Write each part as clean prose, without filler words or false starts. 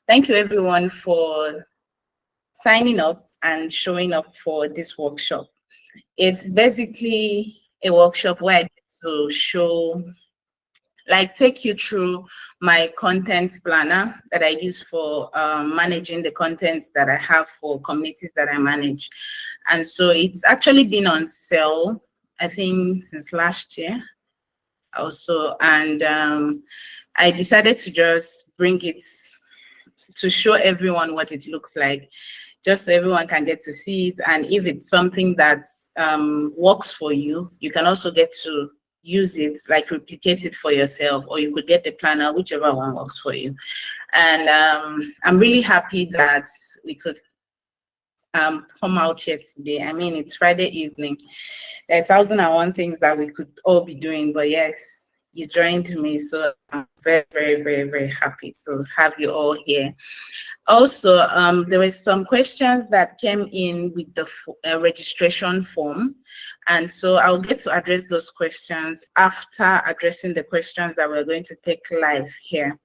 Thank you everyone for signing up and showing up for this workshop. It's basically a workshop where I get to take you through my content planner that I use for managing the content that I have for communities that I manage. And so it's actually been on sale, I think, since last year also. And I decided to just bring it to show everyone what it looks like, just so everyone can get to see it. And if it's something that works for you, you can also get to use it, like replicate it for yourself, or you could get the planner, whichever one works for you. And I'm really happy that we could come out here today. I mean, it's Friday evening. There are 1,001 things that we could all be doing, but yes, you joined me, so I'm very, very, very, very happy to have you all here. Also, there were some questions that came in with the registration form, and so I'll get to address those questions after addressing the questions that we're going to take live here.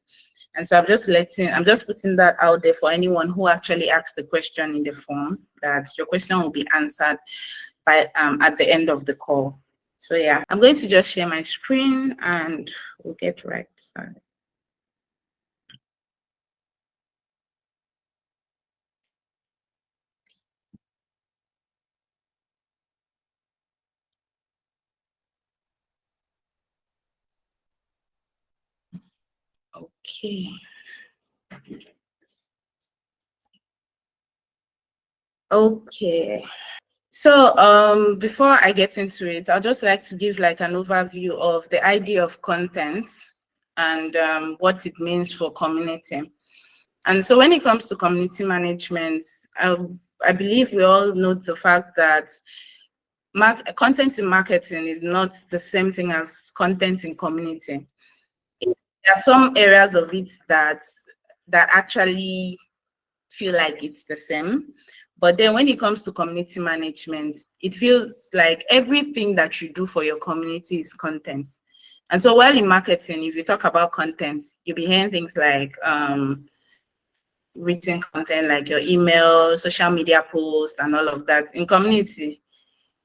And so I'm just putting that out there for anyone who actually asked the question in the form, that your question will be answered by at the end of the call. So yeah, I'm going to just share my screen and we'll get right started. Okay. Okay. So before I get into it, I'd just like to give like an overview of the idea of content and what it means for community. And so when it comes to community management, I believe we all know the fact that content in marketing is not the same thing as content in community. There are some areas of it that actually feel like it's the same. But then when it comes to community management, it feels like everything that you do for your community is content. And so while in marketing, if you talk about content, you'll be hearing things like written content, like your email, social media posts, and all of that. In community,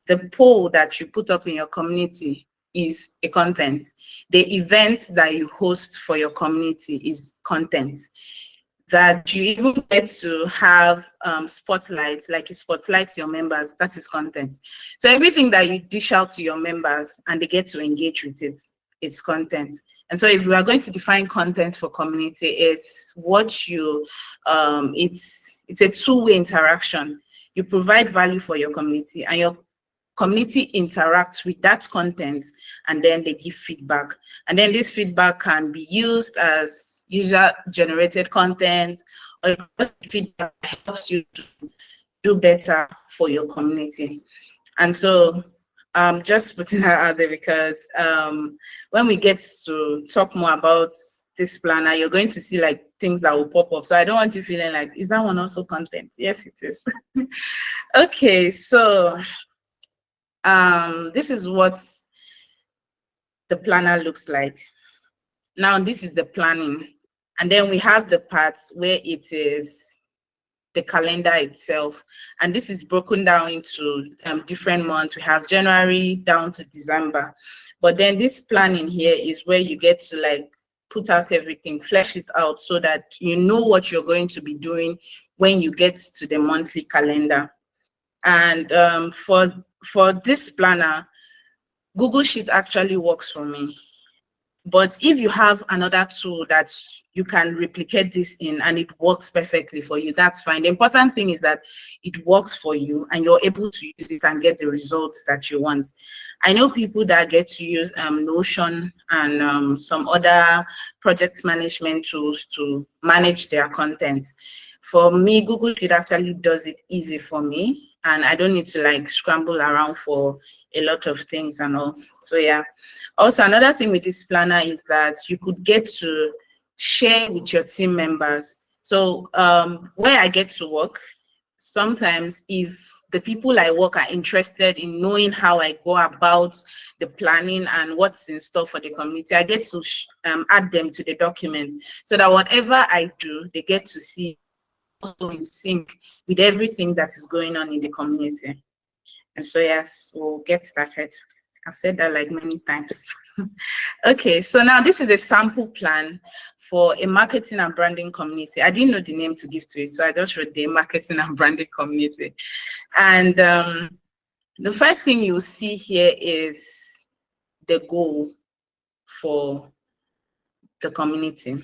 the poll that you put up in your community is a content. The events that you host for your community is content. That you even get to have spotlights, like you spotlight your members, that is content. So everything that you dish out to your members and they get to engage with it, it's content. And so if we are going to define content for community, it's what you, it's a two-way interaction. You provide value for your community and your community interacts with that content and then they give feedback. And then this feedback can be used as user-generated content, or feedback helps you to do better for your community. And so just putting that out there because when we get to talk more about this planner, you're going to see like things that will pop up. So I don't want you feeling like, is that one also content? Yes, it is. Okay, so this is what the planner looks like. Now this is the planning. And then we have the parts where it is the calendar itself. And this is broken down into different months. We have January down to December. But then this planning here is where you get to like put out everything, flesh it out so that you know what you're going to be doing when you get to the monthly calendar. And for this planner, Google Sheet actually works for me. But if you have another tool that you can replicate this in and it works perfectly for you, that's fine. The important thing is that it works for you and you're able to use it and get the results that you want. I know people that get to use Notion and some other project management tools to manage their content. For me, Google Sheet actually does it easy for me, and I don't need to like scramble around for a lot of things and all. So yeah. Also, another thing with this planner is that you could get to share with your team members. So where I get to work, sometimes if the people I work are interested in knowing how I go about the planning and what's in store for the community, I get to add them to the document so that whatever I do, they get to see also in sync with everything that is going on in the community. And so yes, we'll get started. I've said that like many times. Okay, so now this is a sample plan for a marketing and branding community. I didn't know the name to give to it, so I just wrote the marketing and branding community. And the first thing you'll see here is the goal for the community.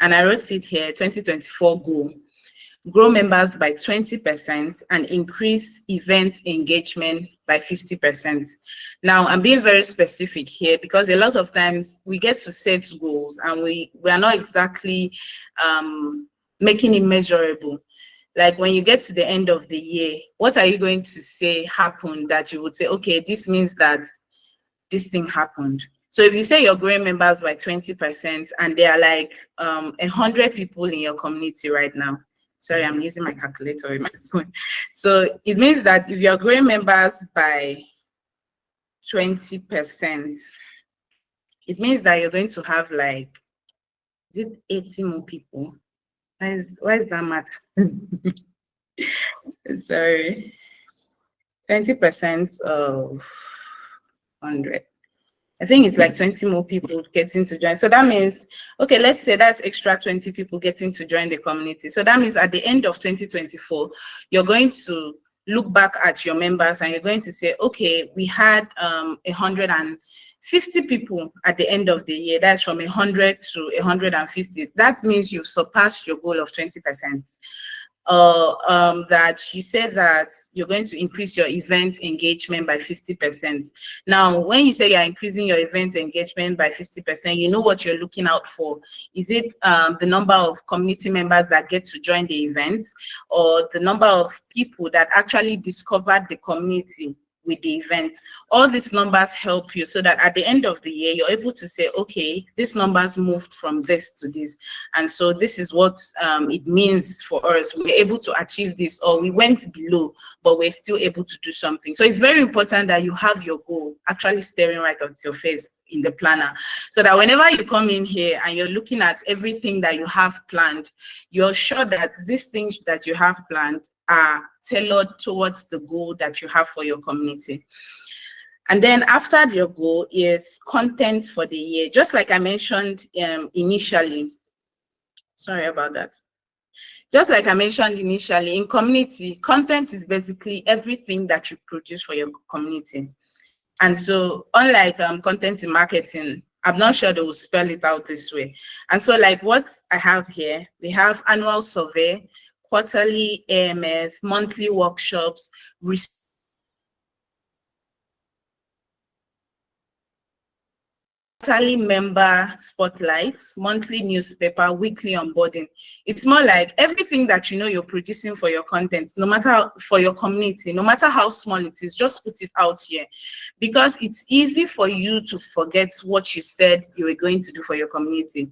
And I wrote it here, 2024 goal. Grow members by 20% and increase event engagement by 50%. Now, I'm being very specific here because a lot of times we get to set goals and we are not exactly making it measurable. Like when you get to the end of the year, what are you going to say happened that you would say, okay, this means that this thing happened. So if you say you're growing members by 20% and there are like 100 people in your community right now, sorry, I'm using my calculator in my phone. So it means that if you're growing members by 20%, it means that you're going to have like, is it 80 more people? Why is that math? Sorry. 20% of 100. I think it's like 20 more people getting to join. So that means, okay, let's say that's extra 20 people getting to join the community. So that means at the end of 2024, you're going to look back at your members and you're going to say, okay, we had 150 people at the end of the year. That's from 100 to 150. That means you've surpassed your goal of 20%. That you said that you're going to increase your event engagement by 50%. Now, when you say you're increasing your event engagement by 50%, you know what you're looking out for. Is it the number of community members that get to join the event, or the number of people that actually discovered the community with the event? All these numbers help you so that at the end of the year, you're able to say, okay, these numbers moved from this to this. And so this is what it means for us. We're able to achieve this, or we went below, but we're still able to do something. So it's very important that you have your goal actually staring right at your face in the planner, so that whenever you come in here and you're looking at everything that you have planned, you're sure that these things that you have planned are tailored towards the goal that you have for your community. And then after your goal is content for the year. Just like I mentioned initially, sorry about that. Just like I mentioned initially, in community, content is basically everything that you produce for your community. And so unlike content in marketing, I'm not sure they will spell it out this way. And so like what I have here, we have annual survey, quarterly AMS, monthly workshops, quarterly member spotlights, monthly newspaper, weekly onboarding. It's more like everything that you know you're producing for your content, no matter for your community, no matter how small it is, just put it out here, because it's easy for you to forget what you said you were going to do for your community.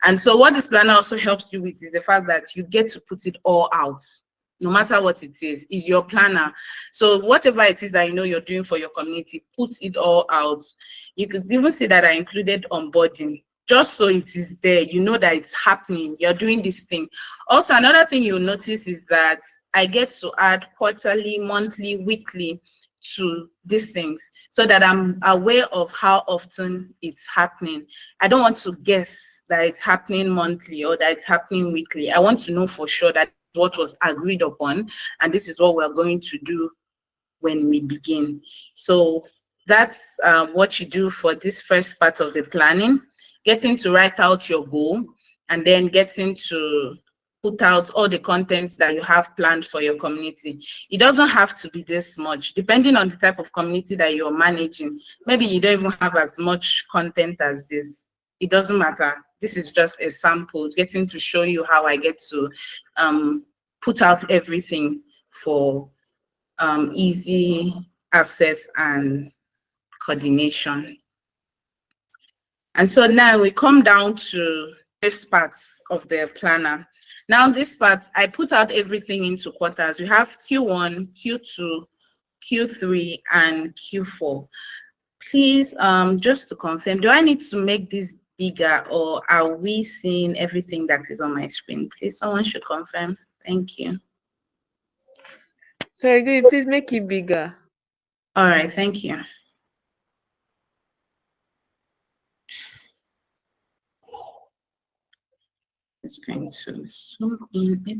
And so what this planner also helps you with is the fact that you get to put it all out. No matter what it is your planner. So whatever it is that you know you're doing for your community, put it all out. You could even see that I included onboarding, just so it is there. You know that it's happening. You're doing this thing. Also, another thing you'll notice is that I get to add quarterly, monthly, weekly to these things so that I'm aware of how often it's happening. I don't want to guess that it's happening monthly or that it's happening weekly. I want to know for sure that what was agreed upon, and this is what we're going to do when we begin. So that's what you do for this first part of the planning, getting to write out your goal and then getting to put out all the contents that you have planned for your community. It doesn't have to be this much, depending on the type of community that you're managing. Maybe you don't even have as much content as this. It doesn't matter. This is just a sample, getting to show you how I get to put out everything for easy access and coordination. And so now we come down to this part of the planner. Now this part, I put out everything into quarters. We have Q1, Q2, Q3, and Q4. Please, just to confirm, do I need to make this bigger, or are we seeing everything that is on my screen? Please, someone should confirm. Thank you. Sorry, good. Please make it bigger. All right, thank you. Just going to zoom in a bit.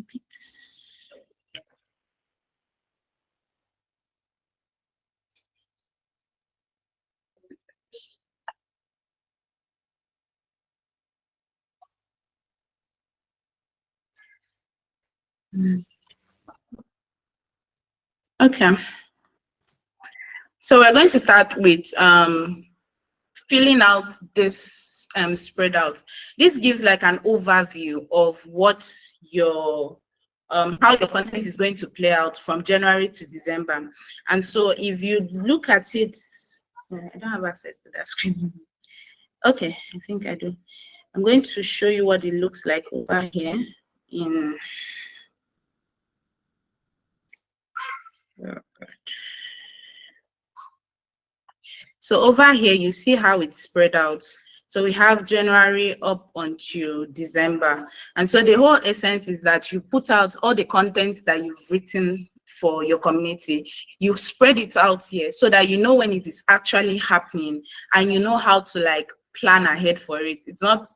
Okay. So we're going to start with filling out this spread out. This gives like an overview of what your how your content is going to play out from January to December. And so if you look at it, I don't have access to that screen. Okay, I think I do. I'm going to show you what it looks like over here in So over here, you see how it's spread out. So we have January up until December. And so the whole essence is that you put out all the content that you've written for your community. You spread it out here so that you know when it is actually happening, and you know how to like plan ahead for it. It's not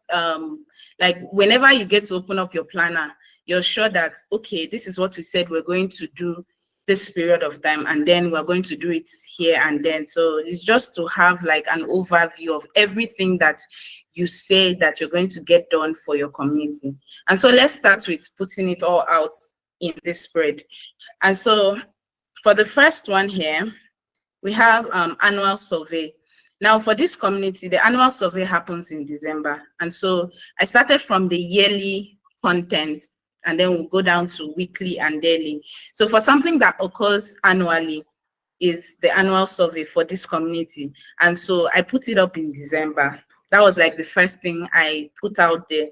like whenever you get to open up your planner, you're sure that, okay, this is what we said we're going to do this period of time, and then we're going to do it here and then. So it's just to have like an overview of everything that you say that you're going to get done for your community. And so let's start with putting it all out in this spread. And so for the first one here, we have annual survey. Now for this community, the annual survey happens in December. And so I started from the yearly content, and then we'll go down to weekly and daily. So for something that occurs annually is the annual survey for this community. And so I put it up in December. That was like the first thing I put out there.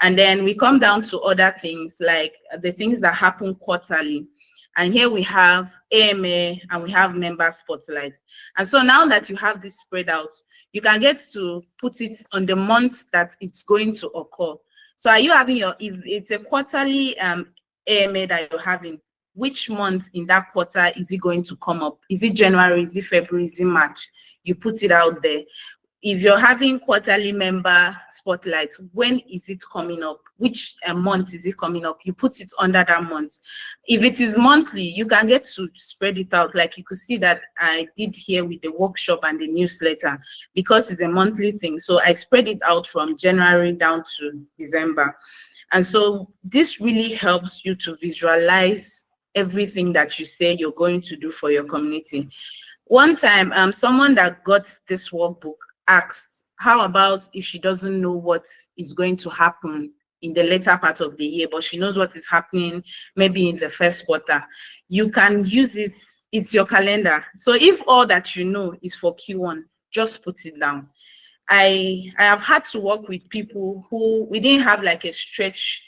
And then we come down to other things, like the things that happen quarterly. And here we have AMA and we have member spotlight. And so now that you have this spread out, you can get to put it on the months that it's going to occur. So are you having your, if it's a quarterly AMA that you're having, which month in that quarter is it going to come up? Is it January? Is it February? Is it March? You put it out there. If you're having quarterly member spotlight, when is it coming up? Which month is it coming up? You put it under that month. If it is monthly, you can get to spread it out. Like you could see that I did here with the workshop and the newsletter, because it's a monthly thing. So I spread it out from January down to December. And so this really helps you to visualize everything that you say you're going to do for your community. One time, someone that got this workbook asked, how about if she doesn't know what is going to happen in the later part of the year, but she knows what is happening maybe in the first quarter? You can use it, it's your calendar. So if all that you know is for Q1, just put it down. I have had to work with people who we didn't have like a stretch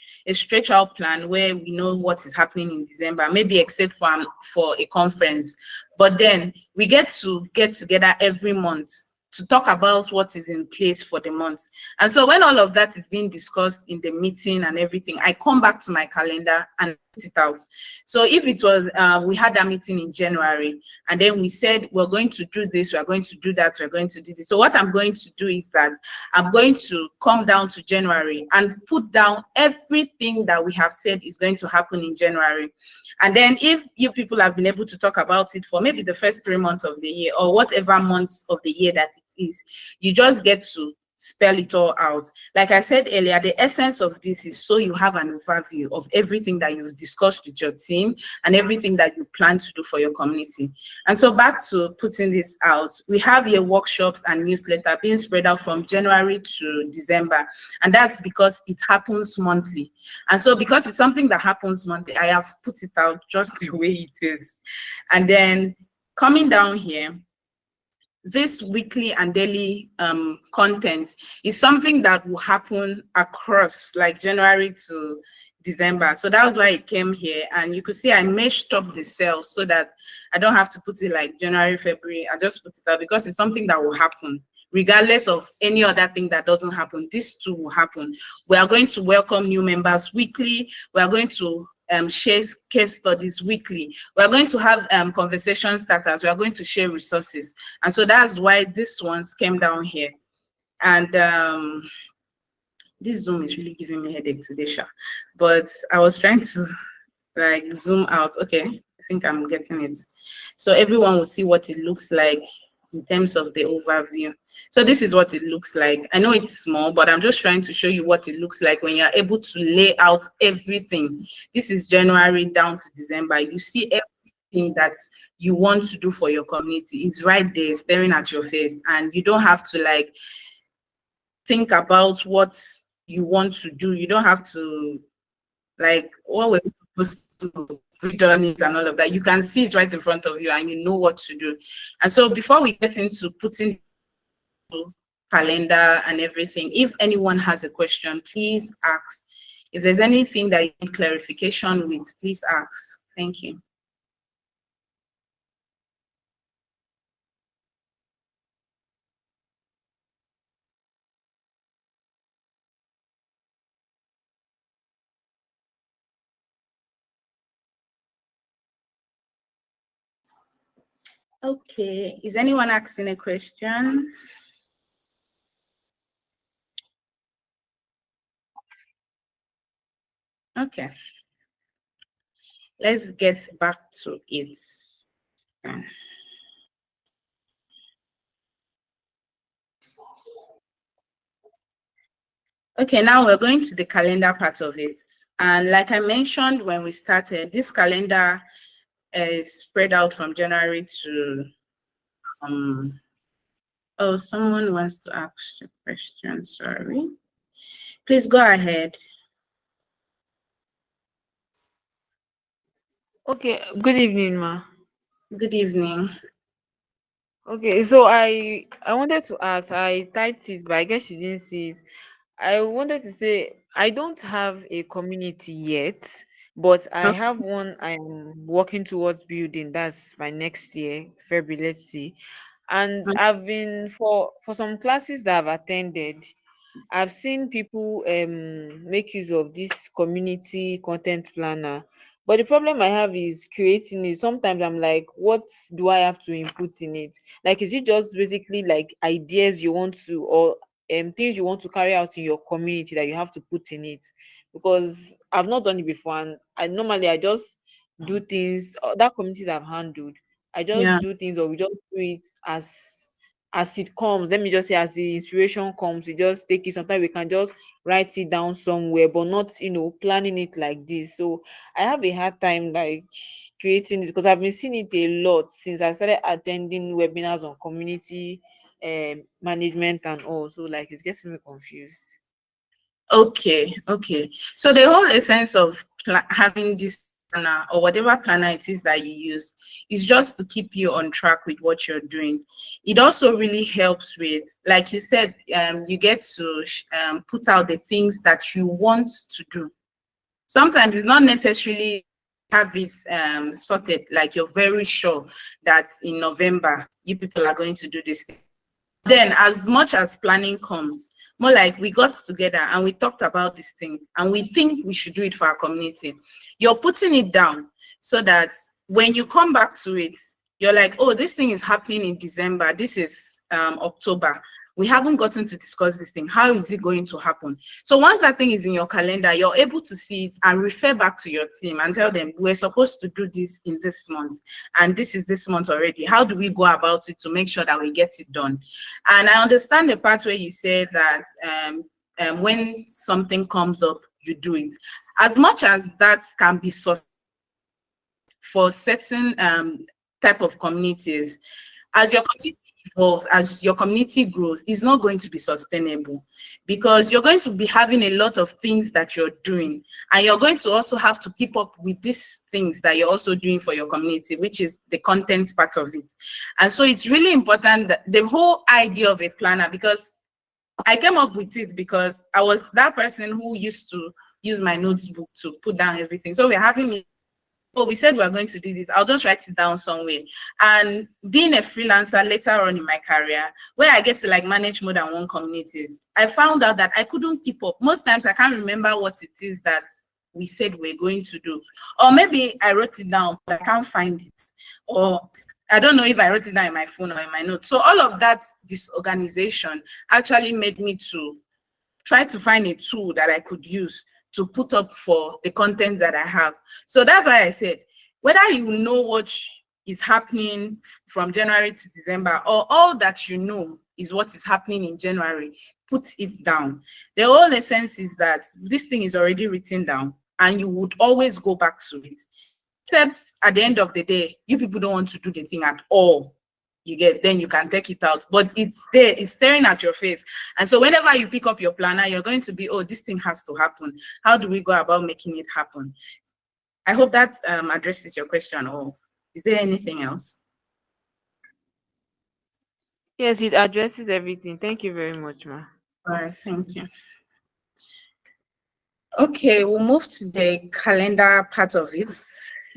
out plan where we know what is happening in December, maybe except for a conference. But then we get together every month to talk about what is in place for the month. And so when all of that is being discussed in the meeting and everything, I come back to my calendar and put it out. So if it was, we had that meeting in January, and then we said, we're going to do this, we're going to do that, we're going to do this. So what I'm going to do is that I'm going to come down to January and put down everything that we have said is going to happen in January. And then if you people have been able to talk about it for maybe the first 3 months of the year, or whatever months of the year that it is, you just get to spell it all out. Like I said earlier, the essence of this is so you have an overview of everything that you've discussed with your team and everything that you plan to do for your community. And so back to putting this out, we have your workshops and newsletter being spread out from January to December. And that's because it happens monthly. And so because it's something that happens monthly, I have put it out just the way it is. And then coming down here, this weekly and daily content is something that will happen across like January to December. So that was why it came here. And you could see I meshed up the cells so that I don't have to put it like January, February. I just put it out because it's something that will happen. Regardless of any other thing that doesn't happen, this too will happen. We are going to welcome new members weekly. We are going to share case studies weekly. We are going to have conversation starters. We are going to share resources. And so that's why this ones came down here. And this Zoom is really giving me headache today, Sha. But I was trying to like zoom out. Okay, I think I'm getting it. So everyone will see what it looks like in terms of the overview. So this is what it looks like. I know it's small, but I'm just trying to show you what it looks like when you're able to lay out everything. This is January down to December. You see everything that you want to do for your community. It's right there staring at your face, and you don't have to like think about what you want to do. You don't have to like what we're supposed to read on it and all of that. You can see it right in front of you and you know what to do. And so before we get into putting calendar and everything, if anyone has a question, please ask. If there's anything that you need clarification with, please ask. Thank you. Okay, is anyone asking a question? Okay, let's get back to it. Okay, now we're going to the calendar part of it. And like I mentioned when we started, this calendar is spread out from January to oh, someone wants to ask a question, sorry. Please go ahead. Okay, good evening, ma. Good evening. Okay, so I wanted to ask, I typed it, but I guess you didn't see it. I wanted to say I don't have a community yet, but I Okay. have one I'm working towards building. That's my next year, February, let's see. And I've been for some classes that I've attended, I've seen people make use of this community content planner. But the problem I have is creating it. Sometimes I'm like, what do I have to input in it? Like, is it just basically like ideas you want to, or things you want to carry out in your community that you have to put in it? Because I've not done it before, and I just do things. Other communities I've handled, I Yeah. just do things, or we just do it as it comes. Let me just say, as the inspiration comes, we just take it. Sometimes we can just write it down somewhere, but not, planning it like this. So I have a hard time like creating this, because I've been seeing it a lot since I started attending webinars on community management and all. So like it's getting me confused. Okay, okay. So the whole essence of having this planner or whatever planner it is that you use is just to keep you on track with what you're doing. It also really helps with, like you said, you get to put out the things that you want to do. Sometimes it's not necessarily have it sorted, like you're very sure that in November you people are going to do this thing. Then as much as planning comes, more like we got together and we talked about this thing and we think we should do it for our community. You're putting it down so that when you come back to it, you're like, oh, this thing is happening in December. This is October. We haven't gotten to discuss this thing. How is it going to happen? So once that thing is in your calendar, you're able to see it and refer back to your team and tell them, we're supposed to do this in this month. And this is this month already. How do we go about it to make sure that we get it done? And I understand the part where you say that when something comes up, you do it. As much as that can be for certain type of communities, as your community evolves, as your community grows, it's not going to be sustainable, because you're going to be having a lot of things that you're doing, and you're going to also have to keep up with these things that you're also doing for your community, which is the content part of it. And so it's really important that the whole idea of a planner, because I came up with it because I was that person who used to use my notebook to put down everything. So we're having, oh, we said we're going to do this. I'll just write it down somewhere. And being a freelancer later on in my career, where I get to like manage more than one communities, I found out that I couldn't keep up. Most times I can't remember what it is that we said we're going to do. Or maybe I wrote it down, but I can't find it. Or I don't know if I wrote it down in my phone or in my notes. So all of that disorganization actually made me to try to find a tool that I could use to put up for the content that I have. So that's why I said, whether you know what is happening from January to December, or all that you know is what is happening in January, put it down. The whole essence is that this thing is already written down and you would always go back to it. Except at the end of the day, you people don't want to do the thing at all. You get, then you can take it out, but it's there, it's staring at your face. And so whenever you pick up your planner, you're going to be, oh, this thing has to happen. How do we go about making it happen? I hope that addresses your question. Or is there anything else? Yes, it addresses everything. Thank you very much, ma. All right, thank you. Okay, we'll move to the calendar part of it.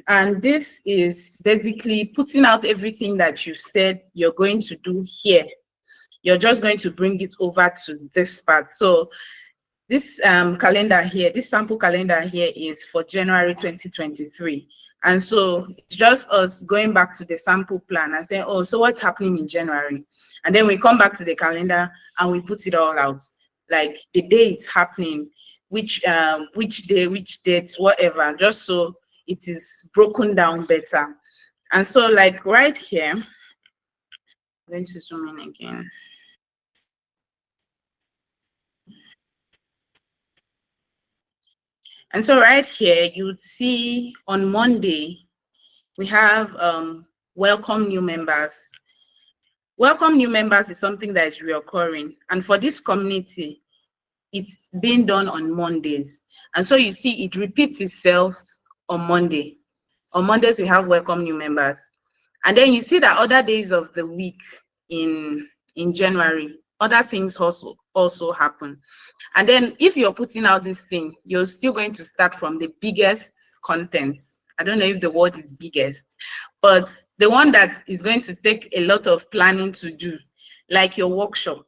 And this is basically putting out everything that you said you're going to do here. You're just going to bring it over to this part. So this calendar here, this sample calendar here is for January 2023. And so it's just us going back to the sample plan and saying, oh, so what's happening in January? And then we come back to the calendar and we put it all out. Like the day it's happening, which day, which date, whatever, just so it is broken down better. And so like right here, I'm going to zoom in again. And so right here, you would see on Monday, we have welcome new members. Welcome new members is something that is reoccurring. And for this community, it's being done on Mondays. And so you see it repeats itself on Monday. On Mondays, we have welcome new members. And then you see that other days of the week in January, other things also happen. And then if you're putting out this thing, you're still going to start from the biggest contents. I don't know if the word is biggest, but the one that is going to take a lot of planning to do, like your workshop.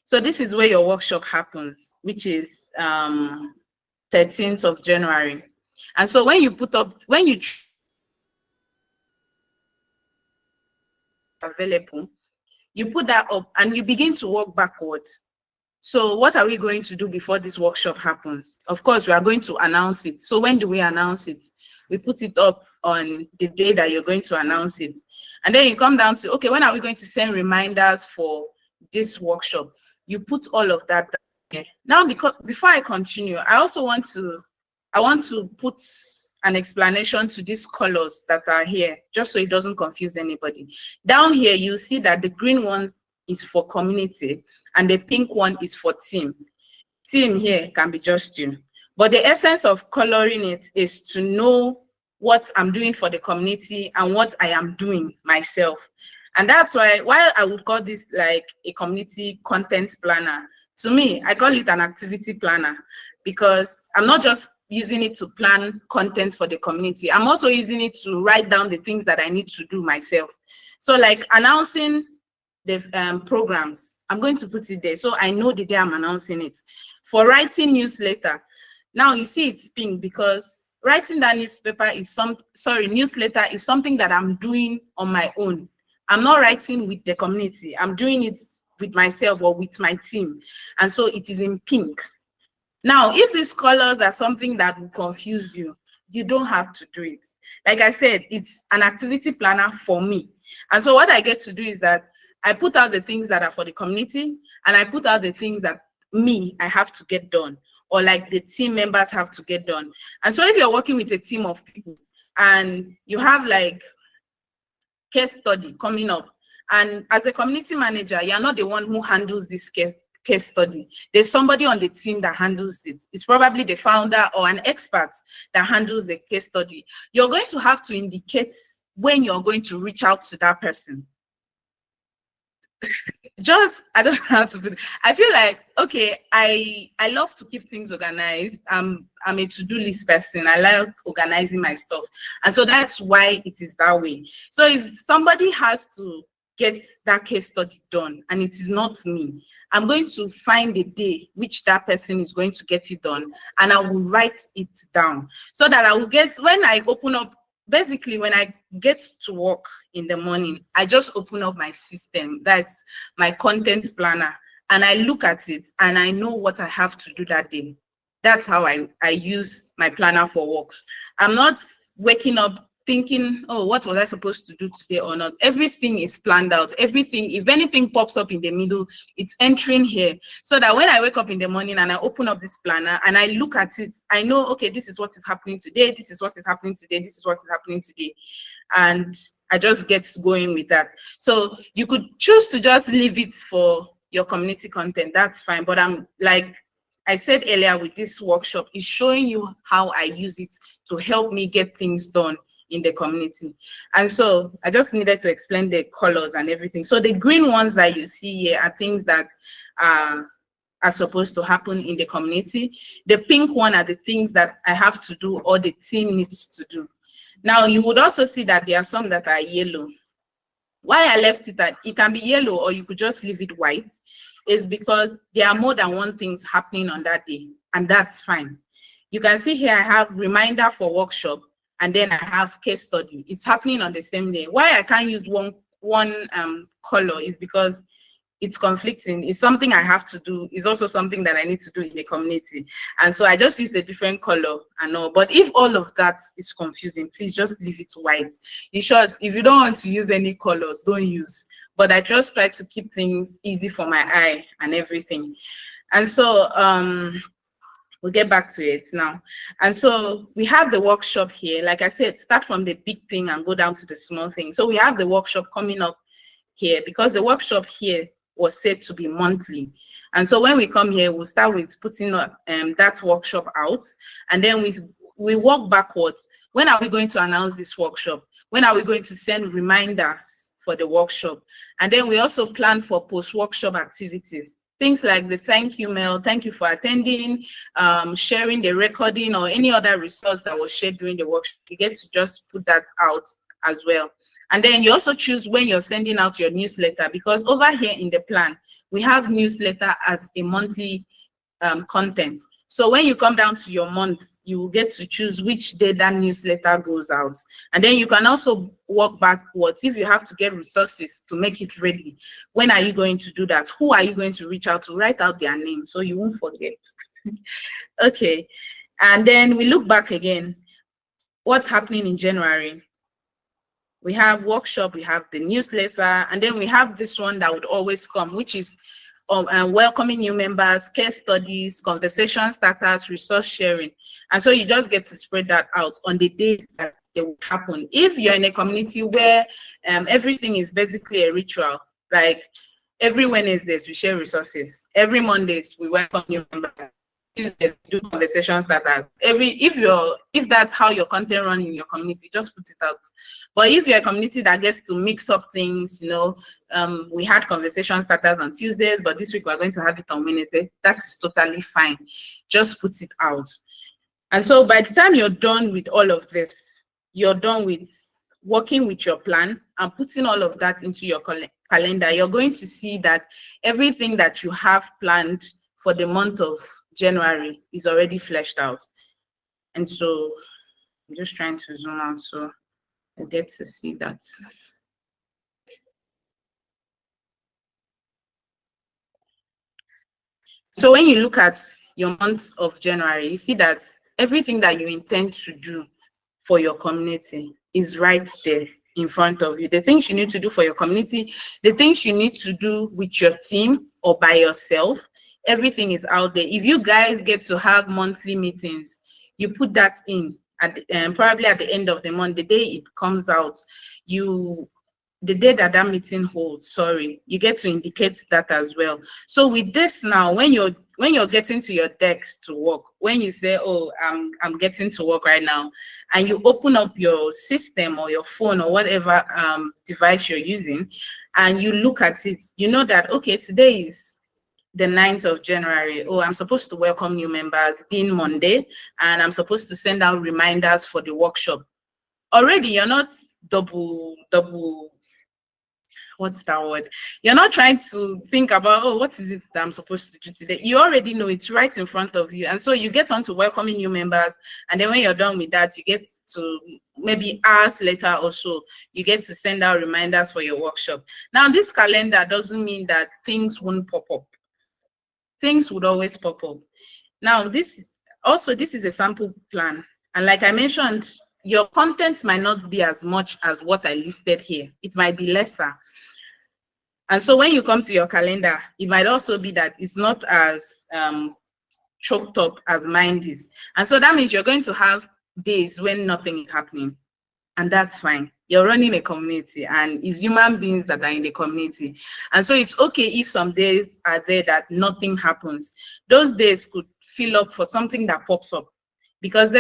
So this is where your workshop happens, which is 13th of January. And so when you put up, when you available, you put that up and you begin to work backwards. So what are we going to do before this workshop happens? Of course, we are going to announce it. So when do we announce it? We put it up on the day that you're going to announce it. And then you come down to, okay, when are we going to send reminders for this workshop? You put all of that there. Now, because before I continue, I also want to put an explanation to these colors that are here, just so it doesn't confuse anybody. Down here, you see that the green one is for community and the pink one is for team. Team here can be just you. But the essence of coloring it is to know what I'm doing for the community and what I am doing myself. And that's why I would call this like a community content planner. To me, I call it an activity planner because I'm not just using it to plan content for the community. I'm also using it to write down the things that I need to do myself. So like announcing the programs, I'm going to put it there so I know the day I'm announcing it. For writing newsletter, now you see it's pink because writing that newsletter is something that I'm doing on my own. I'm not writing with the community. I'm doing it with myself or with my team. And so it is in pink. Now, if these colors are something that will confuse you, you don't have to do it. Like I said, it's an activity planner for me. And so what I get to do is that I put out the things that are for the community and I put out the things that I have to get done or like the team members have to get done. And so if you're working with a team of people and you have like case study coming up, and as a community manager, you're not the one who handles this case study. There's somebody on the team that handles it. It's probably the founder or an expert that handles the case study. You're going to have to indicate when you're going to reach out to that person. just I don't know how to put it. I feel like, okay, I love to keep things organized. I'm a to-do list person. I like organizing my stuff, and so that's why it is that way. So if somebody has to get that case study done and it is not me, I'm going to find a day which that person is going to get it done, and I will write it down so that I will get, when I open up, basically when I get to work in the morning, I just open up my system, that's my content planner, and I look at it and I know what I have to do that day. That's how I use my planner for work. I'm not waking up thinking, oh, what was I supposed to do today or not? Everything is planned out. Everything, if anything pops up in the middle, it's entering here. So that when I wake up in the morning and I open up this planner and I look at it, I know, okay, this is what is happening today. This is what is happening today. This is what is happening today. And I just get going with that. So you could choose to just leave it for your community content. That's fine. But I'm like I said earlier, with this workshop, is showing you how I use it to help me get things done in the community. And so I just needed to explain the colors and everything. So the green ones that you see here are things that are supposed to happen in the community. The pink one are the things that I have to do or the team needs to do. Now you would also see that there are some that are yellow. Why I left it that it can be yellow or you could just leave it white is because there are more than one things happening on that day, and that's fine. You can see here I have reminder for workshop, and then I have case study. It's happening on the same day. Why I can't use one color is because it's conflicting. It's something I have to do. It's also something that I need to do in the community. And so I just use the different color and all. But if all of that is confusing, please just leave it white. In short, if you don't want to use any colors, don't use. But I just try to keep things easy for my eye and everything. And so we'll get back to it now. And so we have the workshop here. Like I said, start from the big thing and go down to the small thing. So we have the workshop coming up here because the workshop here was said to be monthly. And so when we come here, we'll start with putting that workshop out. And then we walk backwards. When are we going to announce this workshop? When are we going to send reminders for the workshop? And then we also plan for post-workshop activities. Things like the thank you mail, thank you for attending, sharing the recording or any other resource that was shared during the workshop. You get to just put that out as well. And then you also choose when you're sending out your newsletter, because over here in the plan, we have newsletter as a monthly content. So when you come down to your month, you will get to choose which day that newsletter goes out. And then you can also work backwards if you have to get resources to make it ready. When are you going to do that? Who are you going to reach out to? Write out their name so you won't forget. Okay. And then we look back again. What's happening in January? We have workshop, we have the newsletter, and then we have this one that would always come, which is welcoming new members, case studies, conversation starters, resource sharing. And so you just get to spread that out on the days that they will happen. If you're in a community where everything is basically a ritual, like every Wednesdays we share resources, every Mondays we welcome new members, Tuesdays we do conversation starters. If that's how your content run in your community, just put it out. But if you're a community that gets to mix up things, you know, we had conversation starters on Tuesdays, but this week we're going to have it on Wednesday, that's totally fine. Just put it out. And so by the time you're done with all of this, you're done with working with your plan and putting all of that into your calendar, you're going to see that everything that you have planned for the month of January is already fleshed out. And so I'm just trying to zoom out so I get to see that. So when you look at your month of January, you see that everything that you intend to do for your community is right there in front of you. The things you need to do for your community, the things you need to do with your team or by yourself, everything is out there. If you guys get to have monthly meetings, you put that in at probably at the end of the month, the day it comes out, you the day that that meeting holds, sorry, you get to indicate that as well. So with this now, when you're getting to your desk to work, when you say, oh, I'm getting to work right now, and you open up your system or your phone or whatever device you're using, and you look at it, you know that, okay, today is the 9th of January. Oh, I'm supposed to welcome new members being Monday, and I'm supposed to send out reminders for the workshop. Already, you're not double, what's that word? You're not trying to think about, oh, what is it that I'm supposed to do today? You already know it's right in front of you. And so you get on to welcoming new members. And then when you're done with that, you get to maybe hours later or so, you get to send out reminders for your workshop. Now, this calendar doesn't mean that things won't pop up. Things would always pop up. Now, this is a sample plan. And like I mentioned, your content might not be as much as what I listed here. It might be lesser. And so when you come to your calendar, it might also be that it's not as choked up as mine is. And so that means you're going to have days when nothing is happening. And that's fine. You're running a community, and it's human beings that are in the community. And so it's okay if some days are there that nothing happens. Those days could fill up for something that pops up, because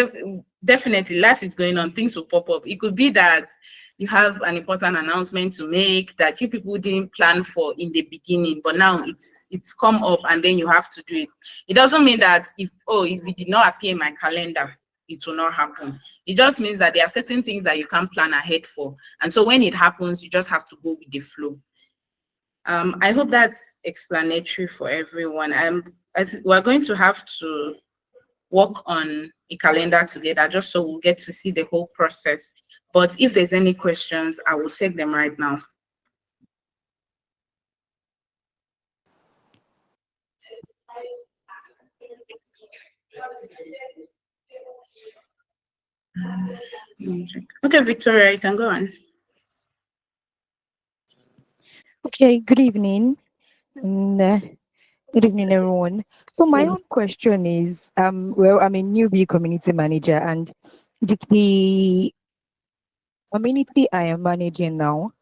definitely life is going on, things will pop up. It could be that you have an important announcement to make that you people didn't plan for in the beginning, but now it's come up and then you have to do it. It doesn't mean that if it did not appear in my calendar, it will not happen. It just means that there are certain things that you can't plan ahead for. And so when it happens, you just have to go with the flow. I hope that's explanatory for everyone. We're going to have to work on a calendar together just so we'll get to see the whole process. But if there's any questions, I will take them right now. Okay, Victoria, you can go on. Okay, good evening. Good evening, everyone. So my own question is, well, I'm a newbie community manager, and the community I am managing now,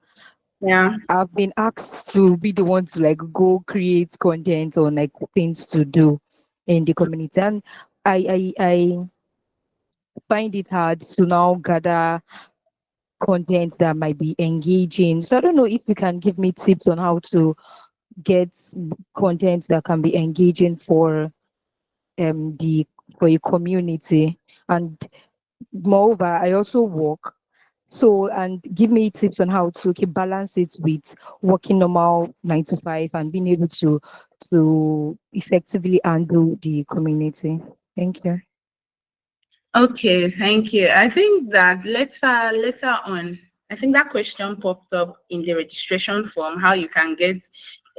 Yeah. I've been asked to be the one to like go create content or like things to do in the community, and I find it hard to now gather content that might be engaging. So I don't know if you can give me tips on how to get content that can be engaging for a community. And moreover, I also work, so and give me tips on how to keep balance it with working normal 9 to 5 and being able to effectively handle the community. Thank you. Okay, thank you. I think that later on, I think that question popped up in the registration form, how you can get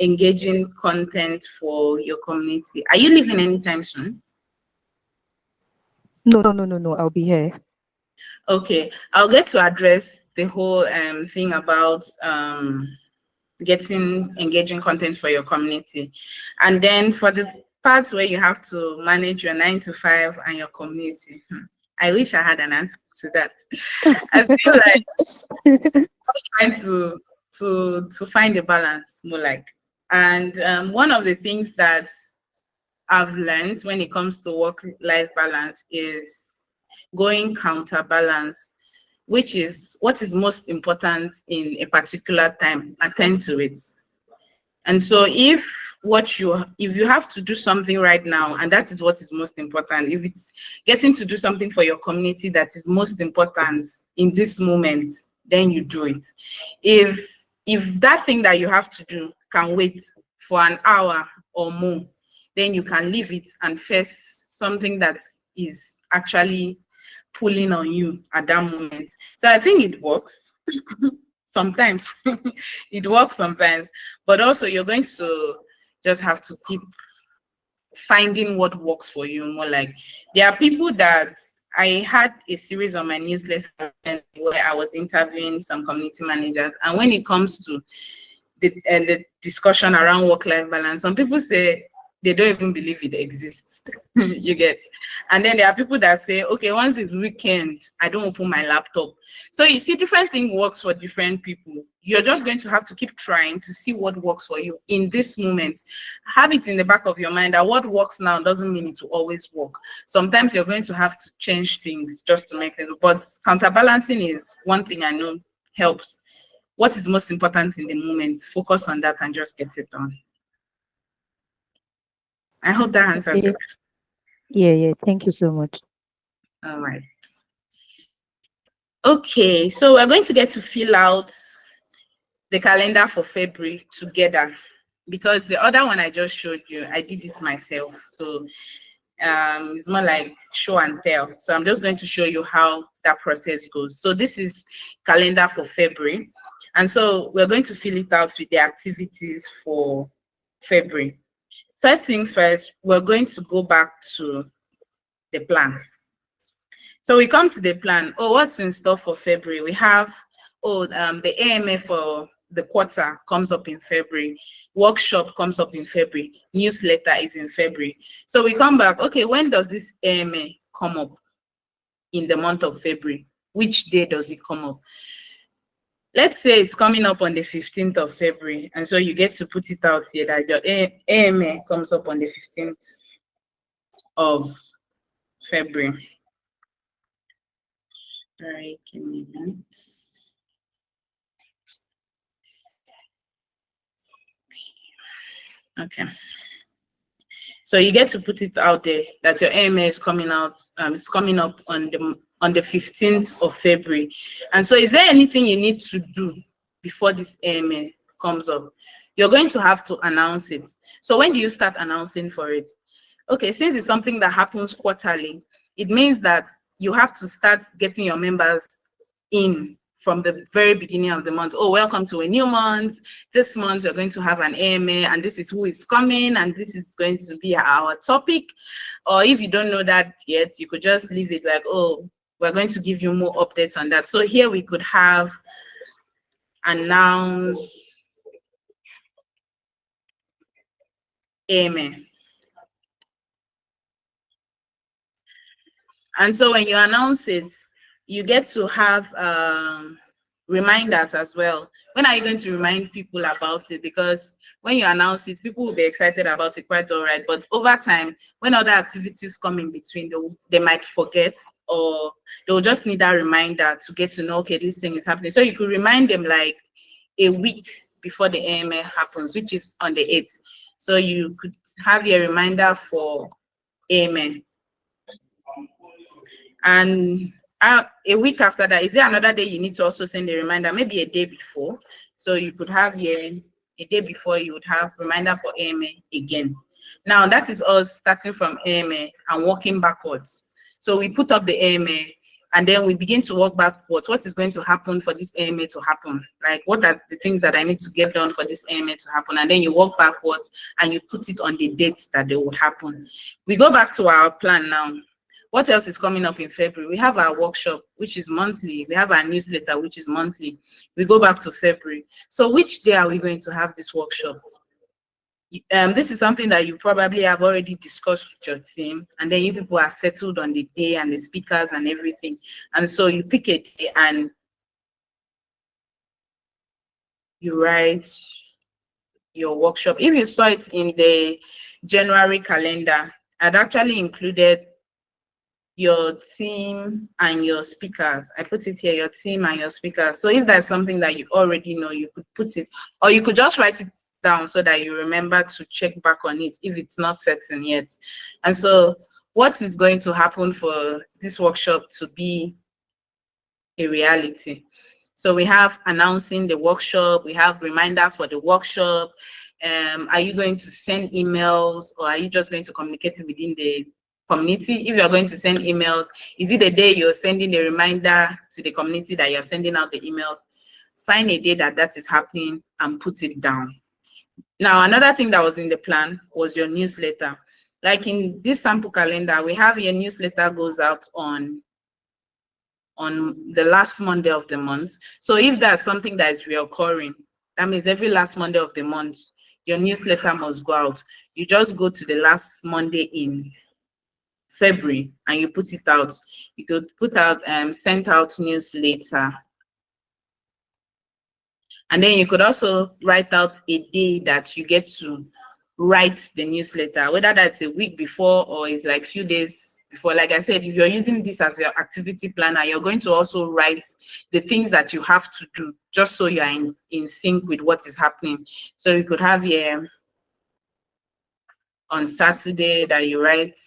engaging content for your community. Are you leaving anytime soon? No, I'll be here. Okay, I'll get to address the whole thing about getting engaging content for your community. And then for the parts where you have to manage your 9 to 5 and your community, I wish I had an answer to that. I feel like I'm trying to find a balance, more like. And one of the things that I've learned when it comes to work-life balance is going counterbalance, which is what is most important in a particular time, attend to it. And so if you have to do something right now, and that is what is most important, if it's getting to do something for your community that is most important in this moment, then you do it. If that thing that you have to do can wait for an hour or more, then you can leave it and face something that is actually pulling on you at that moment. So I think it works. Sometimes it works sometimes, but also you're going to just have to keep finding what works for you. More like, there are people that I had a series on my newsletter where I was interviewing some community managers, and when it comes to the discussion around work-life balance, some people say they don't even believe it exists. You get. And then there are people that say, okay, once it's weekend, I don't open my laptop. So you see, different thing works for different people. You're just going to have to keep trying to see what works for you in this moment. Have it in the back of your mind that what works now doesn't mean it will always work. Sometimes you're going to have to change things just to make it, but counterbalancing is one thing I know helps. What is most important in the moment, focus on that and just get it done. I hope that answers Okay. your question. Yeah. Thank you so much. All right. Okay, so we're going to get to fill out the calendar for February together, because the other one I just showed you, I did it myself. So it's more like show and tell. So I'm just going to show you how that process goes. So this is calendar for February. And so we're going to fill it out with the activities for February. First things first, we're going to go back to the plan. So we come to the plan. Oh, what's in store for February? We have, the AMA for the quarter comes up in February. Workshop comes up in February. Newsletter is in February. So we come back, okay, when does this AMA come up in the month of February? Which day does it come up? Let's say it's coming up on the 15th of February. And so you get to put it out here that your AMA comes up on the 15th of February. All right, give me a minute. Okay. So you get to put it out there that your AMA is coming out, it's coming up on the 15th of February. And so is there anything you need to do before this AMA comes up? You're going to have to announce it. So when do you start announcing for it? Okay, since it's something that happens quarterly, it means that you have to start getting your members in from the very beginning of the month. Oh, welcome to a new month. This month we're going to have an AMA, and this is who is coming, and this is going to be our topic. Or if you don't know that yet, you could just leave it like, oh, we're going to give you more updates on that. So here we could have announce AMA. And so when you announce it, you get to have reminders as well. When are you going to remind people about it? Because when you announce it, people will be excited about it, quite all right. But over time, when other activities come in between, they might forget, or they'll just need that reminder to get to know, okay, this thing is happening. So you could remind them like a week before the AMA happens, which is on the 8th. So you could have a reminder for AMA. And a week after that, is there another day you need to also send a reminder? Maybe a day before. So you could have here a day before, you would have reminder for AMA again. Now that is us starting from AMA and working backwards. So we put up the AMA and then we begin to work backwards. What is going to happen for this AMA to happen? Like, what are the things that I need to get done for this AMA to happen? And then you work backwards and you put it on the dates that they will happen. We go back to our plan now. What else is coming up in February? We have our workshop, which is monthly. We have our newsletter, which is monthly. We go back to February. So which day are we going to have this workshop? This is something that you probably have already discussed with your team, and then you people are settled on the day and the speakers and everything. And so you pick a day and you write your workshop. If you saw it in the January calendar, I'd actually included your team and your speakers. I put it here, your team and your speakers. So if that's something that you already know, you could put it, or you could just write it down so that you remember to check back on it if it's not certain yet. And so what is going to happen for this workshop to be a reality? So we have announcing the workshop, we have reminders for the workshop. Are you going to send emails, or are you just going to communicate within the community? If you're going to send emails, is it the day you're sending the reminder to the community that you're sending out the emails? Find a day that is happening and put it down. Now, another thing that was in the plan was your newsletter. Like in this sample calendar, we have your newsletter goes out on the last Monday of the month. So if that's something that is reoccurring, that means every last Monday of the month, your newsletter must go out. You just go to the last Monday in February and you put it out. You could put out sent out newsletter. And then you could also write out a day that you get to write the newsletter, whether that's a week before or it's like few days before. Like I said, if you're using this as your activity planner, you're going to also write the things that you have to do, just so you're in sync with what is happening. So you could have here on Saturday that you write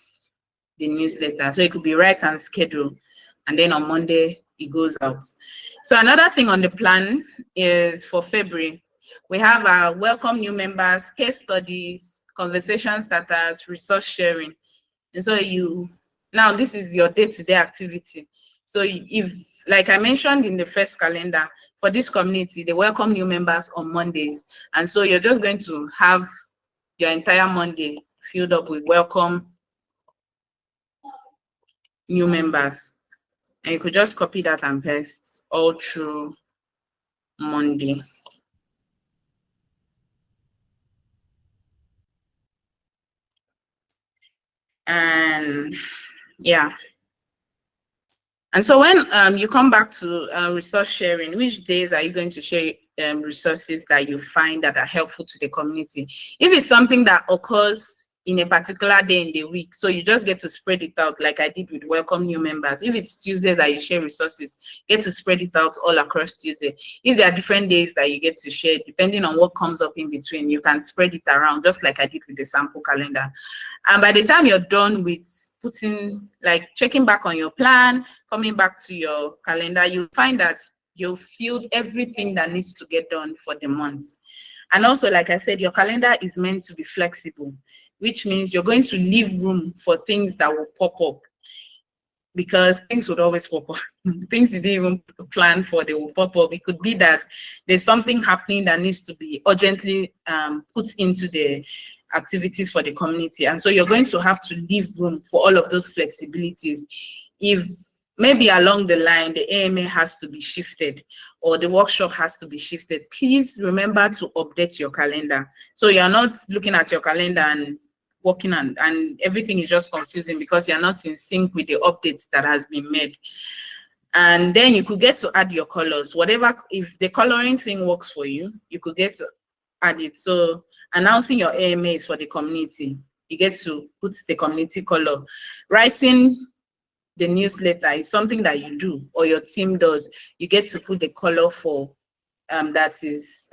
the newsletter. So it could be write and schedule, and then on Monday it goes out. So another thing on the plan is for February, we have our welcome new members, case studies, conversation starters, resource sharing. And so now this is your day-to-day activity. So if, like I mentioned in the first calendar, for this community, they welcome new members on Mondays. And so you're just going to have your entire Monday filled up with welcome new members. And you could just copy that and paste all through Monday. And yeah. And so when you come back to resource sharing, which days are you going to share resources that you find that are helpful to the community? If it's something that occurs in a particular day in the week, so you just get to spread it out like I did with welcome new members. If it's Tuesday that you share resources, get to spread it out all across Tuesday. If there are different days that you get to share, depending on what comes up in between, you can spread it around just like I did with the sample calendar. And by the time you're done with putting, like checking back on your plan, coming back to your calendar, you'll find that you've filled everything that needs to get done for the month. And also, like I said, your calendar is meant to be flexible, which means you're going to leave room for things that will pop up, because things would always pop up. Things you didn't even plan for, they will pop up. It could be that there's something happening that needs to be urgently put into the activities for the community. And so you're going to have to leave room for all of those flexibilities. If maybe along the line, the AMA has to be shifted or the workshop has to be shifted, please remember to update your calendar. So you're not looking at your calendar and working on, and everything is just confusing because you're not in sync with the updates that has been made. And then you could get to add your colors, whatever. If the coloring thing works for you, you could get to add it. So announcing your AMAs for the community, you get to put the community color. Writing the newsletter is something that you do or your team does. You get to put the color for that is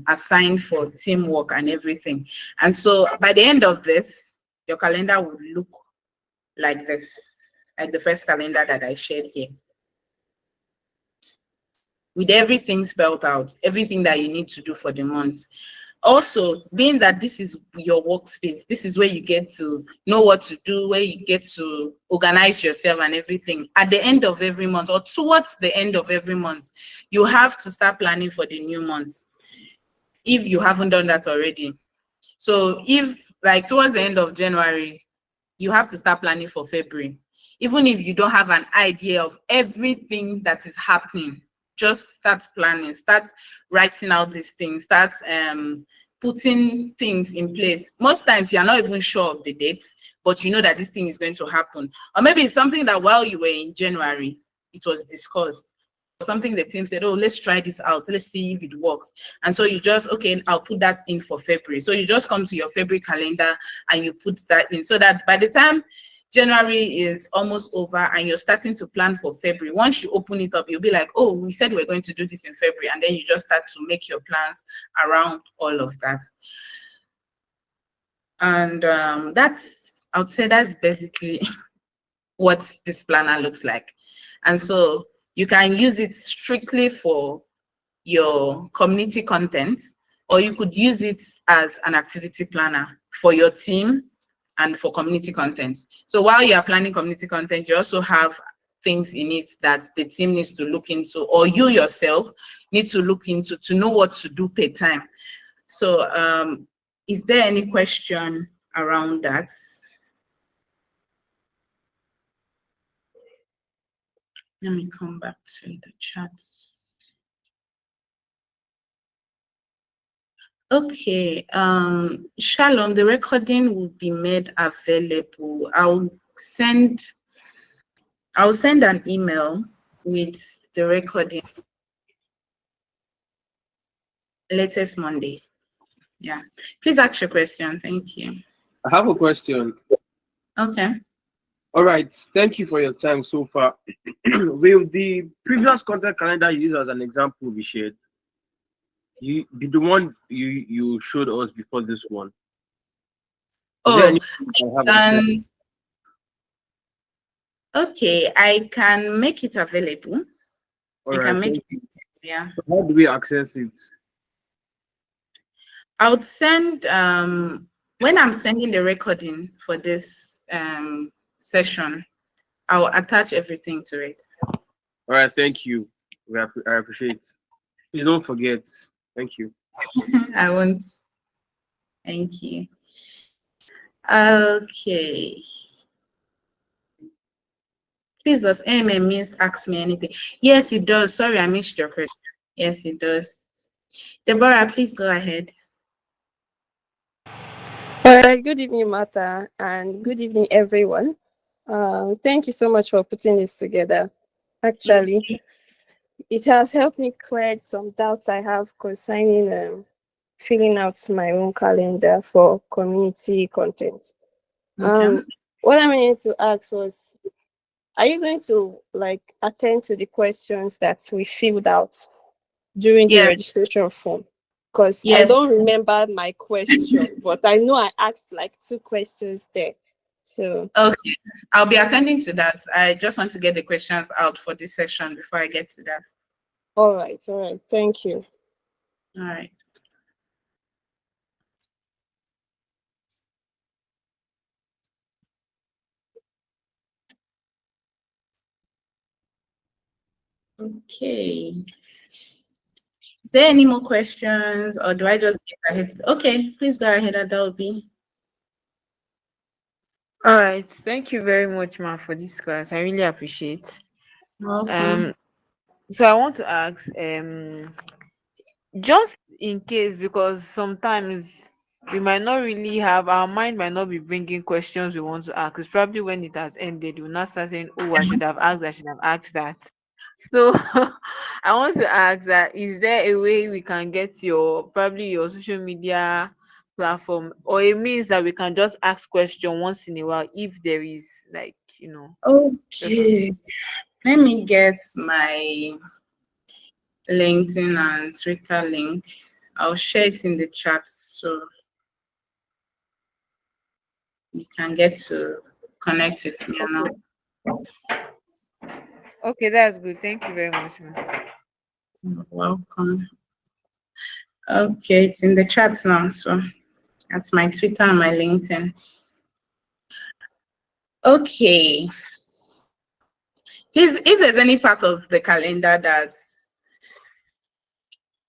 assigned for teamwork and everything. And so by the end of this, your calendar will look like this, like the first calendar that I shared here, with everything spelled out, everything that you need to do for the month. Also, being that this is your workspace, this is where you get to know what to do, where you get to organize yourself and everything. At the end of every month or towards the end of every month, you have to start planning for the new month if you haven't done that already. So if like towards the end of January, you have to start planning for February. Even if you don't have an idea of everything that is happening, just start planning, start writing out these things, start putting things in place. Most times you're not even sure of the dates, but you know that this thing is going to happen. Or maybe it's something that while you were in January, it was discussed. Something the team said, oh, let's try this out, let's see if it works. And so you just, okay, I'll put that in for February. So you just come to your February calendar and you put that in, so that by the time January is almost over and you're starting to plan for February, once you open it up, you'll be like, oh, we said we're going to do this in February. And then you just start to make your plans around all of that. And that's, I would say that's basically what this planner looks like. And so you can use it strictly for your community content, or you could use it as an activity planner for your team and for community content. So while you are planning community content, you also have things in it that the team needs to look into, or you yourself need to look into to know what to do per time. So is there any question around that? Let me come back to the chat. Okay. Shalom, the recording will be made available. I'll send an email with the recording latest Monday. Yeah. Please ask your question. Thank you. I have a question. Okay. All right. Thank you for your time so far. Will the previous content calendar you use as an example be shared? You be the one you showed us before this one. Is there Oh, anything you can have? okay. I can make it available. All I right. can make Thank it. you. Yeah. So how do we access it? I would send when I'm sending the recording for this session, I'll attach everything to it. All right. Thank you. I appreciate. Please don't forget. Thank you. I won't. Thank you. Okay. Please, does AMM means ask me anything? Yes, it does. Sorry, I missed your question. Yes, it does. Deborah, please go ahead. All right, good evening, Martha, and good evening, everyone. Thank you so much for putting this together. Actually, it has helped me clear some doubts I have concerning filling out my own calendar for community content. Okay. What I wanted to ask was, are you going to attend to the questions that we filled out during the Yes, registration form? Because I yes. don't remember my question, but I know I asked like 2 questions there. So, Okay. I'll be attending to that. I just want to get the questions out for this session before I get to that. all right. Thank you. All right. Okay. Is there any more questions, or do I just get ahead? Okay, please go ahead, Adobe. All right. Thank you very much, ma, for this class. I really appreciate. Welcome. Um, so I want to ask, just in case, because sometimes we might not really have our mind might not be bringing questions we want to ask. It's probably when it has ended, we'll not start saying, "Oh, I should have asked that." So I want to ask that: is there a way we can get probably your social media platform, or it means that we can just ask question once in a while if there is just Okay. Let me get my LinkedIn and Twitter link. I'll share it in the chat so you can get to connect with me now. okay, that's good. Thank you very much, ma. You're welcome. Okay, it's in the chat now. So that's my Twitter and my LinkedIn. Okay. Please, if there's any part of the calendar that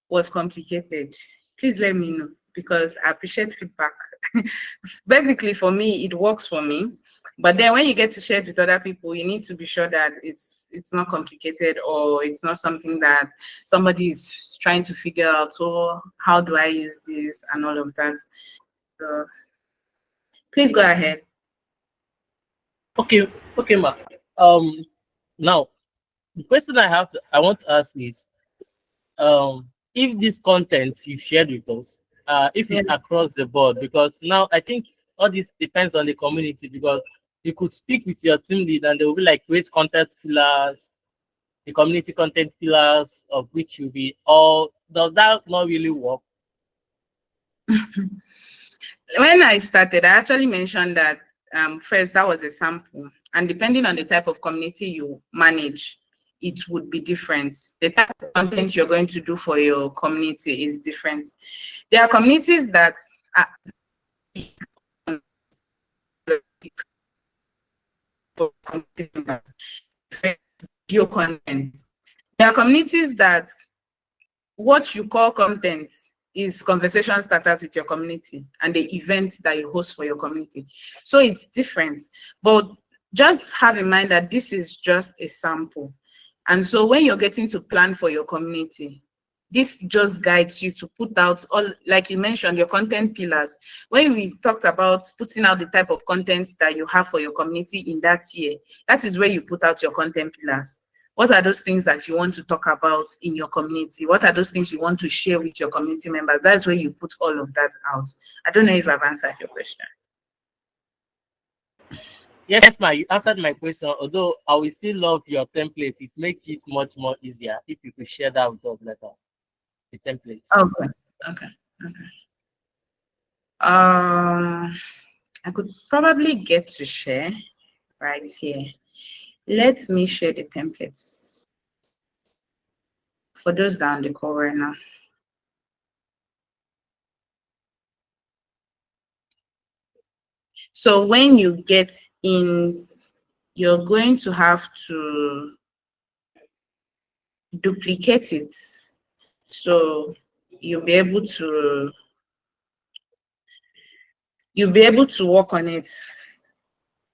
was complicated, please let me know, because I appreciate feedback. Basically, for me, it works for me. But then when you get to share it with other people, you need to be sure that it's not complicated, or it's not something that somebody is trying to figure out, so how do I use this and all of that. So please go ahead. Okay, ma. Now the question I want to ask is, if this content you shared with us, if Yeah. it's across the board, because now I think all this depends on the community, because you could speak with your team lead and they will be like, create content pillars, the community content pillars of which will be all. Does that not really work? When I started, I actually mentioned that first that was a sample, and depending on the type of community you manage, it would be different. The type of content you're going to do for your community is different. There are communities that are video content. There are communities that what you call content is conversation starters with your community and the events that you host for your community. So it's different, but just have in mind that this is just a sample. And so when you're getting to plan for your community, this just guides you to put out all, like you mentioned, your content pillars. When we talked about putting out the type of content that you have for your community in that year, that is where you put out your content pillars. What are those things that you want to talk about in your community? What are those things you want to share with your community members? That's where you put all of that out. I don't know if I've answered your question. Yes, ma, you answered my question. Although I will still love your template. It makes it much more easier if you could share that with us later. The template. Okay. Okay. Okay. I could probably get to share right here. Let me share the templates for those down the call right now. So when you get in, you're going to have to duplicate it. So you'll be able to work on it.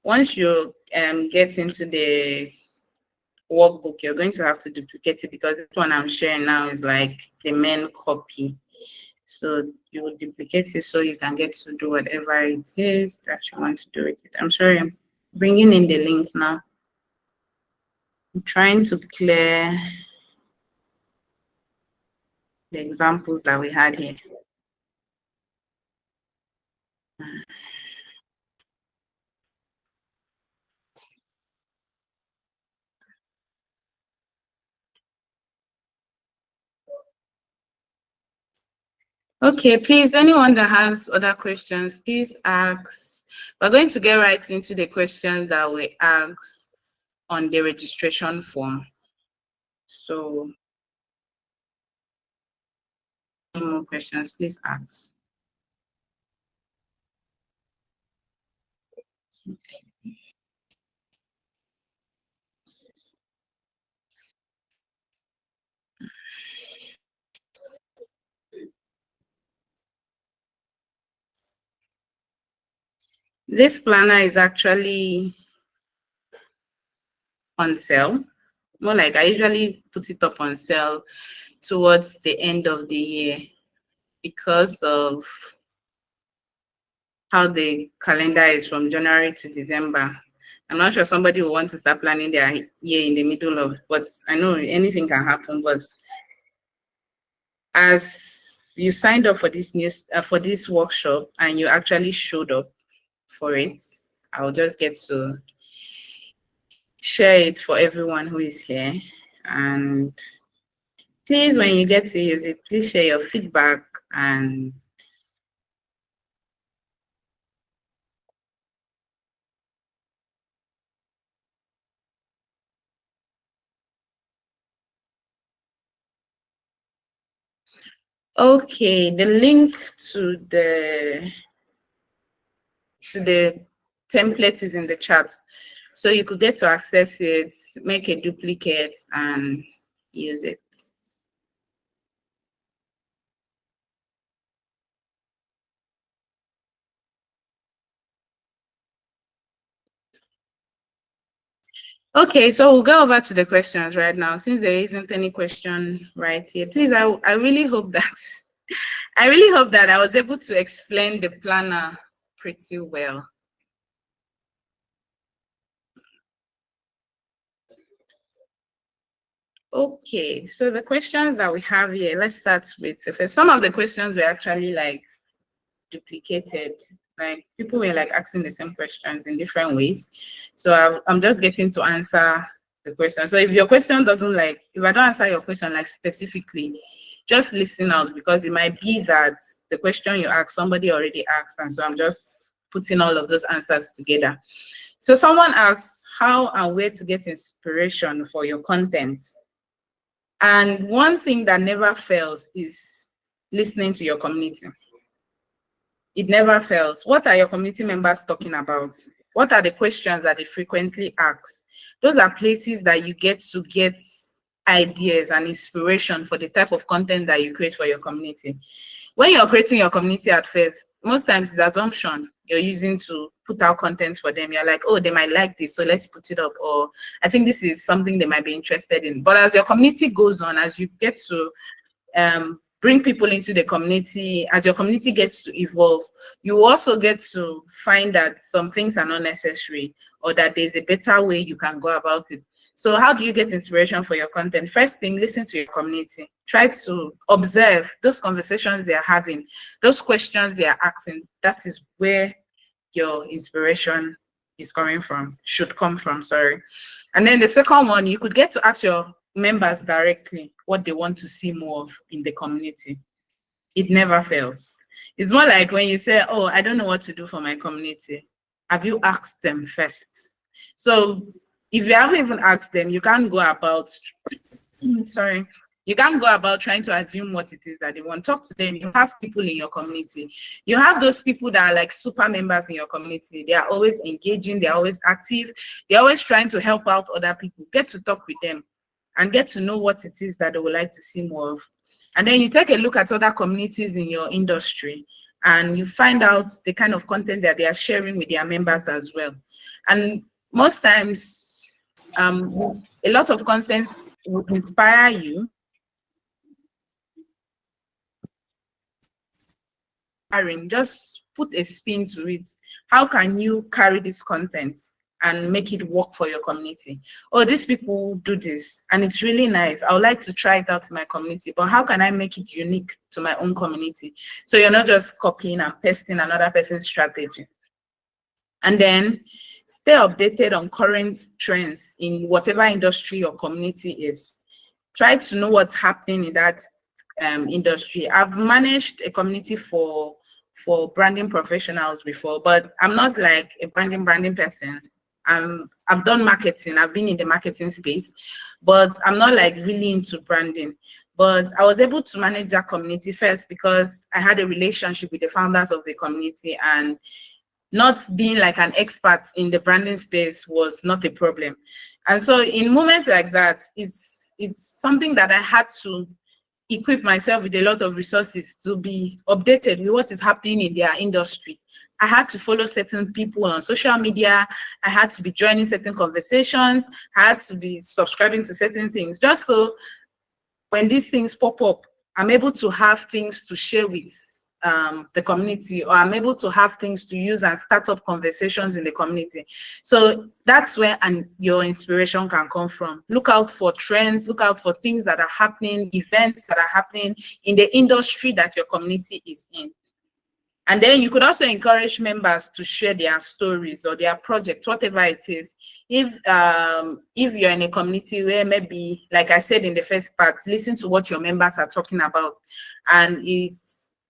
Once you get into the workbook, you're going to have to duplicate it, because this one I'm sharing now is like the main copy. So you will duplicate it so you can get to do whatever it is that you want to do with it. I'm sorry, I'm bringing in the link now. I'm trying to clear the examples that we had here. Okay, please, anyone that has other questions, please ask. We're going to get right into the questions that we asked on the registration form. So, any more questions, please ask. This planner is actually on sale. More like I usually put it up on sale towards the end of the year because of how the calendar is from January to December. I'm not sure somebody will want to start planning their year in the middle of, but I know anything can happen. But as you signed up for this for this workshop and you actually showed up for it, I'll just get to share it for everyone who is here. And please, when you get to use it, please share your feedback and okay, the link to the template is in the chat. So you could get to access it, make a duplicate and use it. Okay, so we'll go over to the questions right now. Since there isn't any question right here, please, I really hope that I really hope that I was able to explain the planner pretty well. Okay, so the questions that we have here, let's start with the first. Some of the questions were actually like duplicated. Like people were like asking the same questions in different ways. So I'm just getting to answer the question. So if your question doesn't like, if I don't answer your question like specifically, just listen out, because it might be that the question you ask, somebody already asked. And so I'm just putting all of those answers together. So someone asks how and where to get inspiration for your content. And one thing that never fails is listening to your community. It never fails. What are your community members talking about? What are the questions that they frequently ask? Those are places that you get to get ideas and inspiration for the type of content that you create for your community. When you're creating your community at first, most times it's assumption you're using to put out content for them. You're like, oh, they might like this, so let's put it up. Or I think this is something they might be interested in. But as your community goes on, as you get to bring people into the community. As your community gets to evolve, you also get to find that some things are not necessary, or that there's a better way you can go about it. So how do you get inspiration for your content? First thing, listen to your community. Try to observe those conversations they are having, those questions they are asking. That is where your inspiration is coming from, should come from, sorry. And then the second one, you could get to ask your members directly what they want to see more of in the community. It never fails. It's more like when you say, oh, I don't know what to do for my community. Have you asked them first? So if you haven't even asked them, you can't go about, sorry, you can't go about trying to assume what it is that they want. Talk to them. You have people in your community. You have those people that are like super members in your community. They are always engaging. They're always active. They're always trying to help out other people. Get to talk with them and get to know what it is that they would like to see more of. And then you take a look at other communities in your industry and you find out the kind of content that they are sharing with their members as well. And most times, a lot of content will inspire you. Just put a spin to it. How can you carry this content and make it work for your community? Oh, these people do this and it's really nice. I would like to try it out in my community, but how can I make it unique to my own community? So you're not just copying and pasting another person's strategy. And then stay updated on current trends in whatever industry your community is. Try to know what's happening in that industry. I've managed a community for branding professionals before, but I'm not like a branding person. I've done marketing. I've been in the marketing space, but I'm not like really into branding. But I was able to manage that community first because I had a relationship with the founders of the community, and not being like an expert in the branding space was not a problem. And so in moments like that, it's something that I had to equip myself with a lot of resources to be updated with what is happening in their industry. I had to follow certain people on social media. I had to be joining certain conversations. I had to be subscribing to certain things, just so when these things pop up, I'm able to have things to share with the community, or I'm able to have things to use and start up conversations in the community. So that's where your inspiration can come from. Look out for trends, look out for things that are happening, events that are happening in the industry that your community is in. And then you could also encourage members to share their stories or their project, whatever it is. If you're in a community where maybe, like I said in the first part, listen to what your members are talking about, and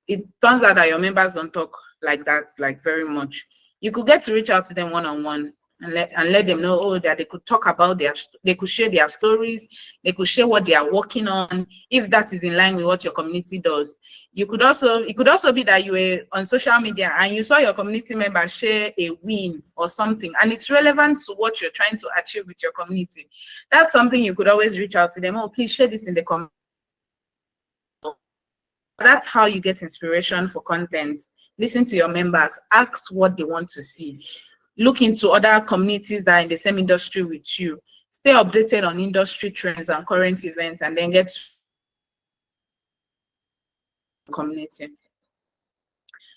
it turns out that your members don't talk like that, like very much. You could get to reach out to them one-on-one and let them know, oh, that they could talk about they could share their stories, they could share what they are working on, if that is in line with what your community does. It could also be that you were on social media and you saw your community member share a win or something, and it's relevant to what you're trying to achieve with your community. That's something you could always reach out to them. Oh, please share this in the comments. That's how you get inspiration for content. Listen to your members, ask what they want to see. Look into other communities that are in the same industry with you. Stay updated on industry trends and current events, and then get to community.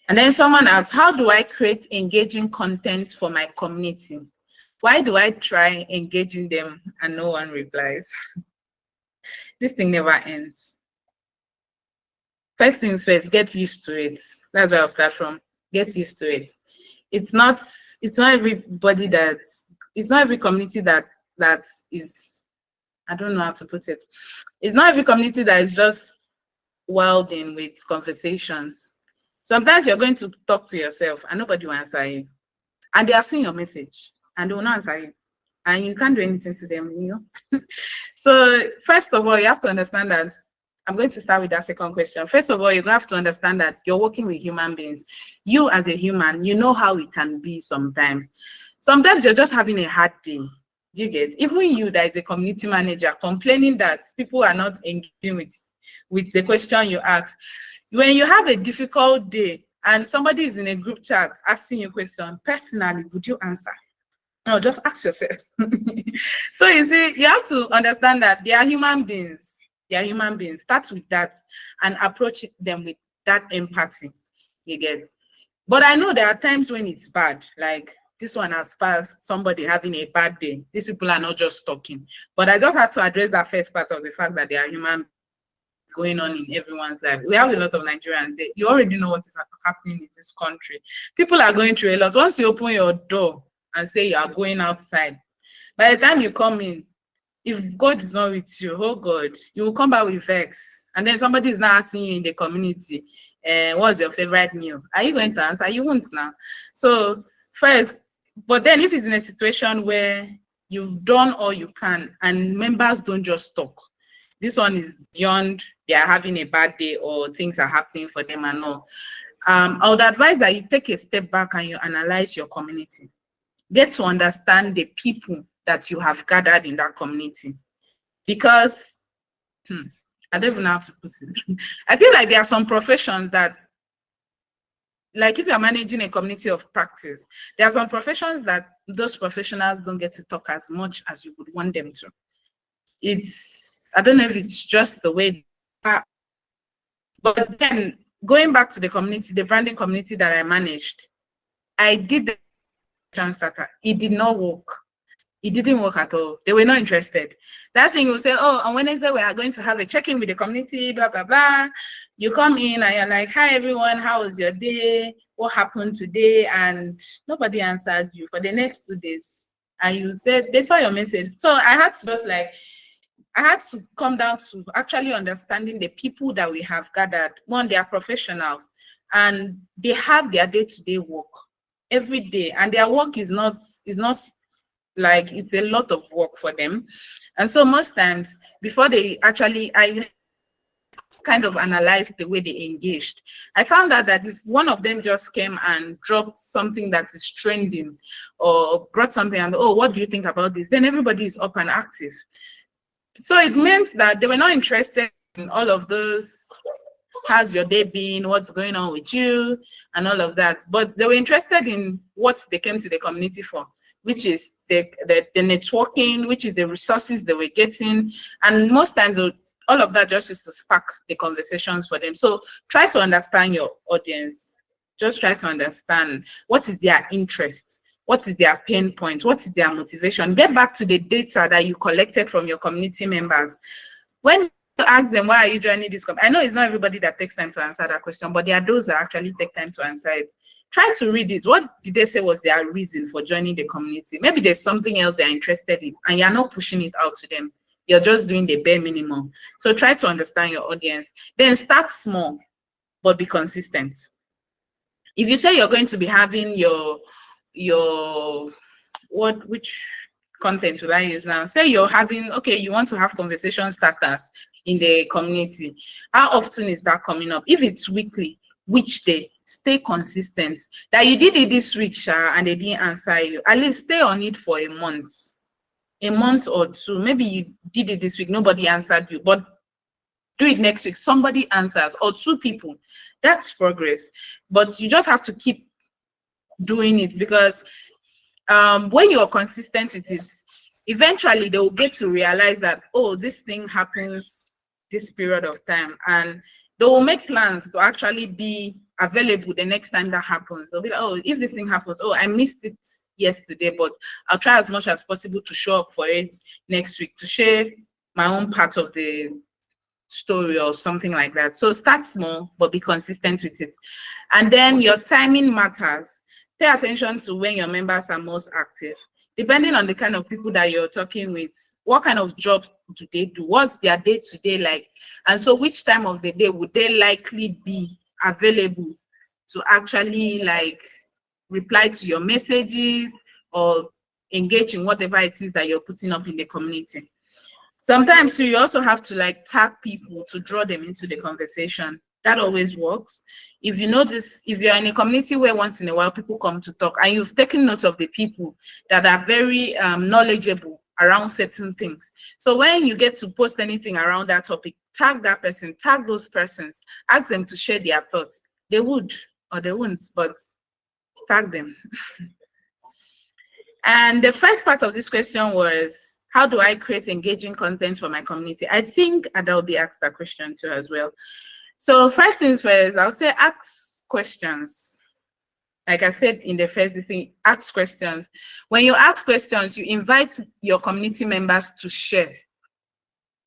And then someone asks, how do I create engaging content for my community? Why do I try engaging them and no one replies? This thing never ends. First things first, get used to it. That's where I'll start from. Get used to it. It's not everybody it's not every community that is, I don't know how to put it. It's not every community that is just wilding with conversations. Sometimes you're going to talk to yourself and nobody will answer you. And they have seen your message and they will not answer you. And you can't do anything to them, you know. So first of all, you have to understand that, I'm going to start with that second question. First of all, you have to understand that you're working with human beings. You as a human, you know how it can be sometimes. Sometimes you're just having a hard day. You get, even you that is a community manager complaining that people are not engaging with the question you ask. When you have a difficult day and somebody is in a group chat asking you a question, personally, would you answer? No, just ask yourself. So you see, you have to understand that they are human beings. They are human beings. Start with that and approach them with that empathy. You get. But I know there are times when it's bad, like this one has passed, somebody having a bad day. These people are not just talking. But I just had to address that first part of the fact that they are human going on in everyone's life. We have a lot of Nigerians. You already know what is happening in this country. People are going through a lot. Once you open your door and say you are going outside, by the time you come in, if God is not with you, oh God, you will come back with vex. And then somebody is now asking you in the community, what's your favorite meal? Are you going to answer? You won't now. So first, but then if it's in a situation where you've done all you can and members don't just talk, this one is beyond they are having a bad day or things are happening for them and all. I would advise that you take a step back and you analyze your community. Get to understand the people that you have gathered in that community. Because, I don't even know how to put it. I feel like there are some professions that, like if you're managing a community of practice, there are some professions that those professionals don't get to talk as much as you would want them to. I don't know if it's just the way, but then going back to the community, the branding community that I managed, I did the starter. It did not work. It didn't work at all. They were not interested. That thing will say, oh, on Wednesday we are going to have a check-in with the community, blah, blah, blah. You come in and you're like, hi everyone, how was your day? What happened today? And nobody answers you for the next 2 days. And you said, they saw your message. So I had to come down to actually understanding the people that we have gathered. One, they are professionals and they have their day-to-day work every day. And their work is not like, it's a lot of work for them. And so most times before they actually, I kind of analyzed the way they engaged. I found out that if one of them just came and dropped something that is trending or brought something and, oh, what do you think about this? Then everybody is up and active. So it meant that they were not interested in all of those, how's your day been, what's going on with you, and all of that. But they were interested in what they came to the community for, which is the networking, which is the resources they were getting. And most times, all of that just used to spark the conversations for them. So try to understand your audience. Just try to understand what is their interest, what is their pain point, what is their motivation. Get back to the data that you collected from your community members. When you ask them, why are you joining this company? I know it's not everybody that takes time to answer that question, but there are those that actually take time to answer it. Try to read it. What did they say was their reason for joining the community? Maybe there's something else they're interested in and you're not pushing it out to them. You're just doing the bare minimum. So try to understand your audience. Then start small, but be consistent. If you say you're going to be having which content will I use now? Say you're having, okay, you want to have conversation starters in the community. How often is that coming up? If it's weekly, which day? Stay consistent. That you did it this week, and they didn't answer you. At least stay on it for a month or two. Maybe you did it this week, nobody answered you, but do it next week, somebody answers, or 2 people. That's progress. But you just have to keep doing it, because when you're consistent with it, eventually they will get to realize that, oh, this thing happens this period of time, and they will make plans to actually be available the next time that happens. They'll be like, oh, if this thing happens, oh, I missed it yesterday, but I'll try as much as possible to show up for it next week, to share my own part of the story or something like that. So start small, but be consistent with it. And then your timing matters. Pay attention to when your members are most active. Depending on the kind of people that you're talking with, what kind of jobs do they do? What's their day-to-day like? And so which time of the day would they likely be available to actually like reply to your messages or engage in whatever it is that you're putting up in the community? Sometimes you also have to like tag people to draw them into the conversation. That always works. If you know this, if you're in a community where once in a while people come to talk and you've taken note of the people that are very knowledgeable around certain things. So when you get to post anything around that topic, tag that person, tag those persons, ask them to share their thoughts. They would or they wouldn't, but tag them. And the first part of this question was, how do I create engaging content for my community? I think Ada will be asked that question too as well. So first things first, I'll say ask questions. Like I said in the first thing, ask questions. When you ask questions, you invite your community members to share.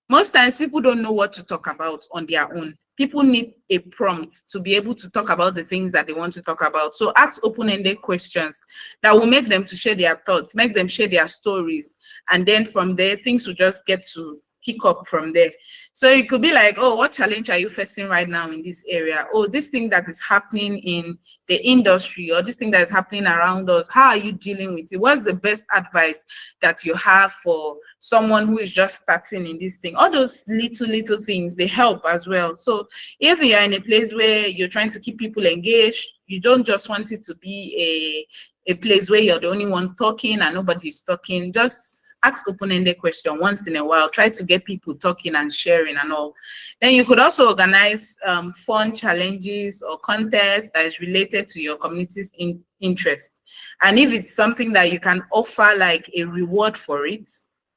Most times people don't know what to talk about on their own. People need a prompt to be able to talk about the things that they want to talk about. So ask open-ended questions that will make them to share their thoughts, make them share their stories. And then from there, things will just get to pick up from there. So it could be like, oh, what challenge are you facing right now in this area? Oh, this thing that is happening in the industry, or this thing that is happening around us, how are you dealing with it? What's the best advice that you have for someone who is just starting in this thing? All those little things, they help as well. So if you're in a place where you're trying to keep people engaged, you don't just want it to be a place where you're the only one talking and nobody's talking. Just ask open-ended question once in a while. Try to get people talking and sharing and all. Then you could also organize fun challenges or contests that is related to your community's interest. And if it's something that you can offer like a reward for it,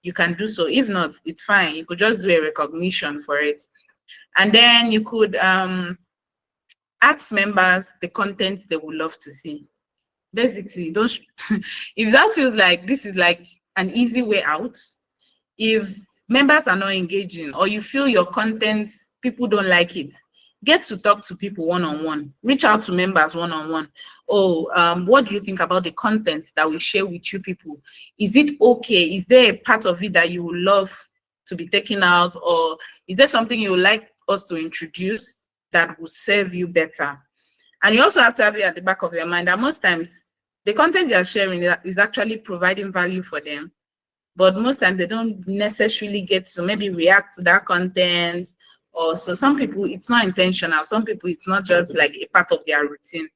you can do so. If not, it's fine. You could just do a recognition for it. And then you could ask members the content they would love to see. Basically, don't if that feels like this is like an easy way out, if members are not engaging or you feel your content, people don't like it, get to talk to people one-on-one. Reach out to members one-on-one. Oh, what do you think about the contents that we share with you people? Is it okay? Is there a part of it that you would love to be taken out? Or is there something you would like us to introduce that will serve you better? And you also have to have it at the back of your mind that most times the content you're sharing is actually providing value for them, but most times they don't necessarily get to maybe react to that content. Or so some people, it's not intentional. Some people, it's not just like a part of their routine.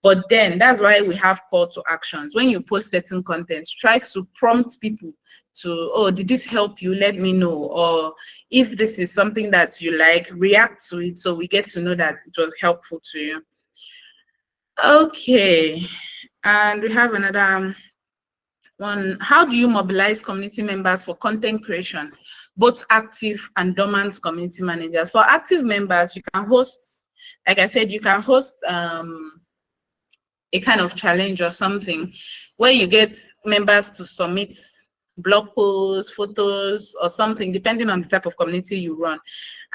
But then that's why we have call to actions. When you post certain content, try to prompt people to, oh, did this help you? Let me know. Or if this is something that you like, react to it so we get to know that it was helpful to you. Okay. And we have another one. How do you mobilize community members for content creation, both active and dormant community managers? For active members, you can host, like I said, you can host a kind of challenge or something where you get members to submit blog posts, photos, or something, depending on the type of community you run.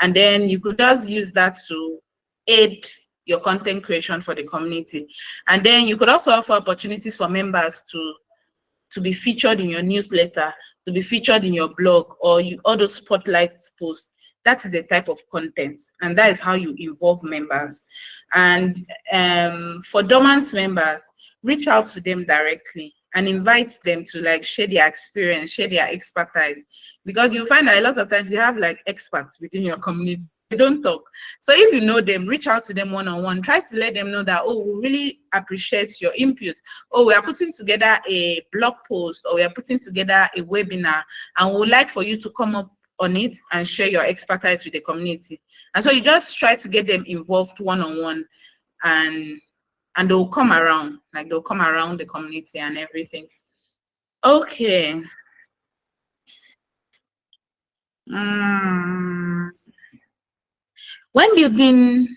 And then you could just use that to aid your content creation for the community. And then you could also offer opportunities for members to be featured in your newsletter, to be featured in your blog, or all those spotlight posts. That is the type of content, and that is how you involve members. And for dormant members, reach out to them directly and invite them to like share their experience, share their expertise, because you'll find that a lot of times you have like experts within your community. They don't talk. So if you know them, reach out to them one-on-one. Try to let them know that, oh, we really appreciate your input. Oh, we are putting together a blog post, or we are putting together a webinar, and we would like for you to come up on it and share your expertise with the community. And so you just try to get them involved one-on-one, and they'll come around, like they'll come around the community and everything. Okay. When building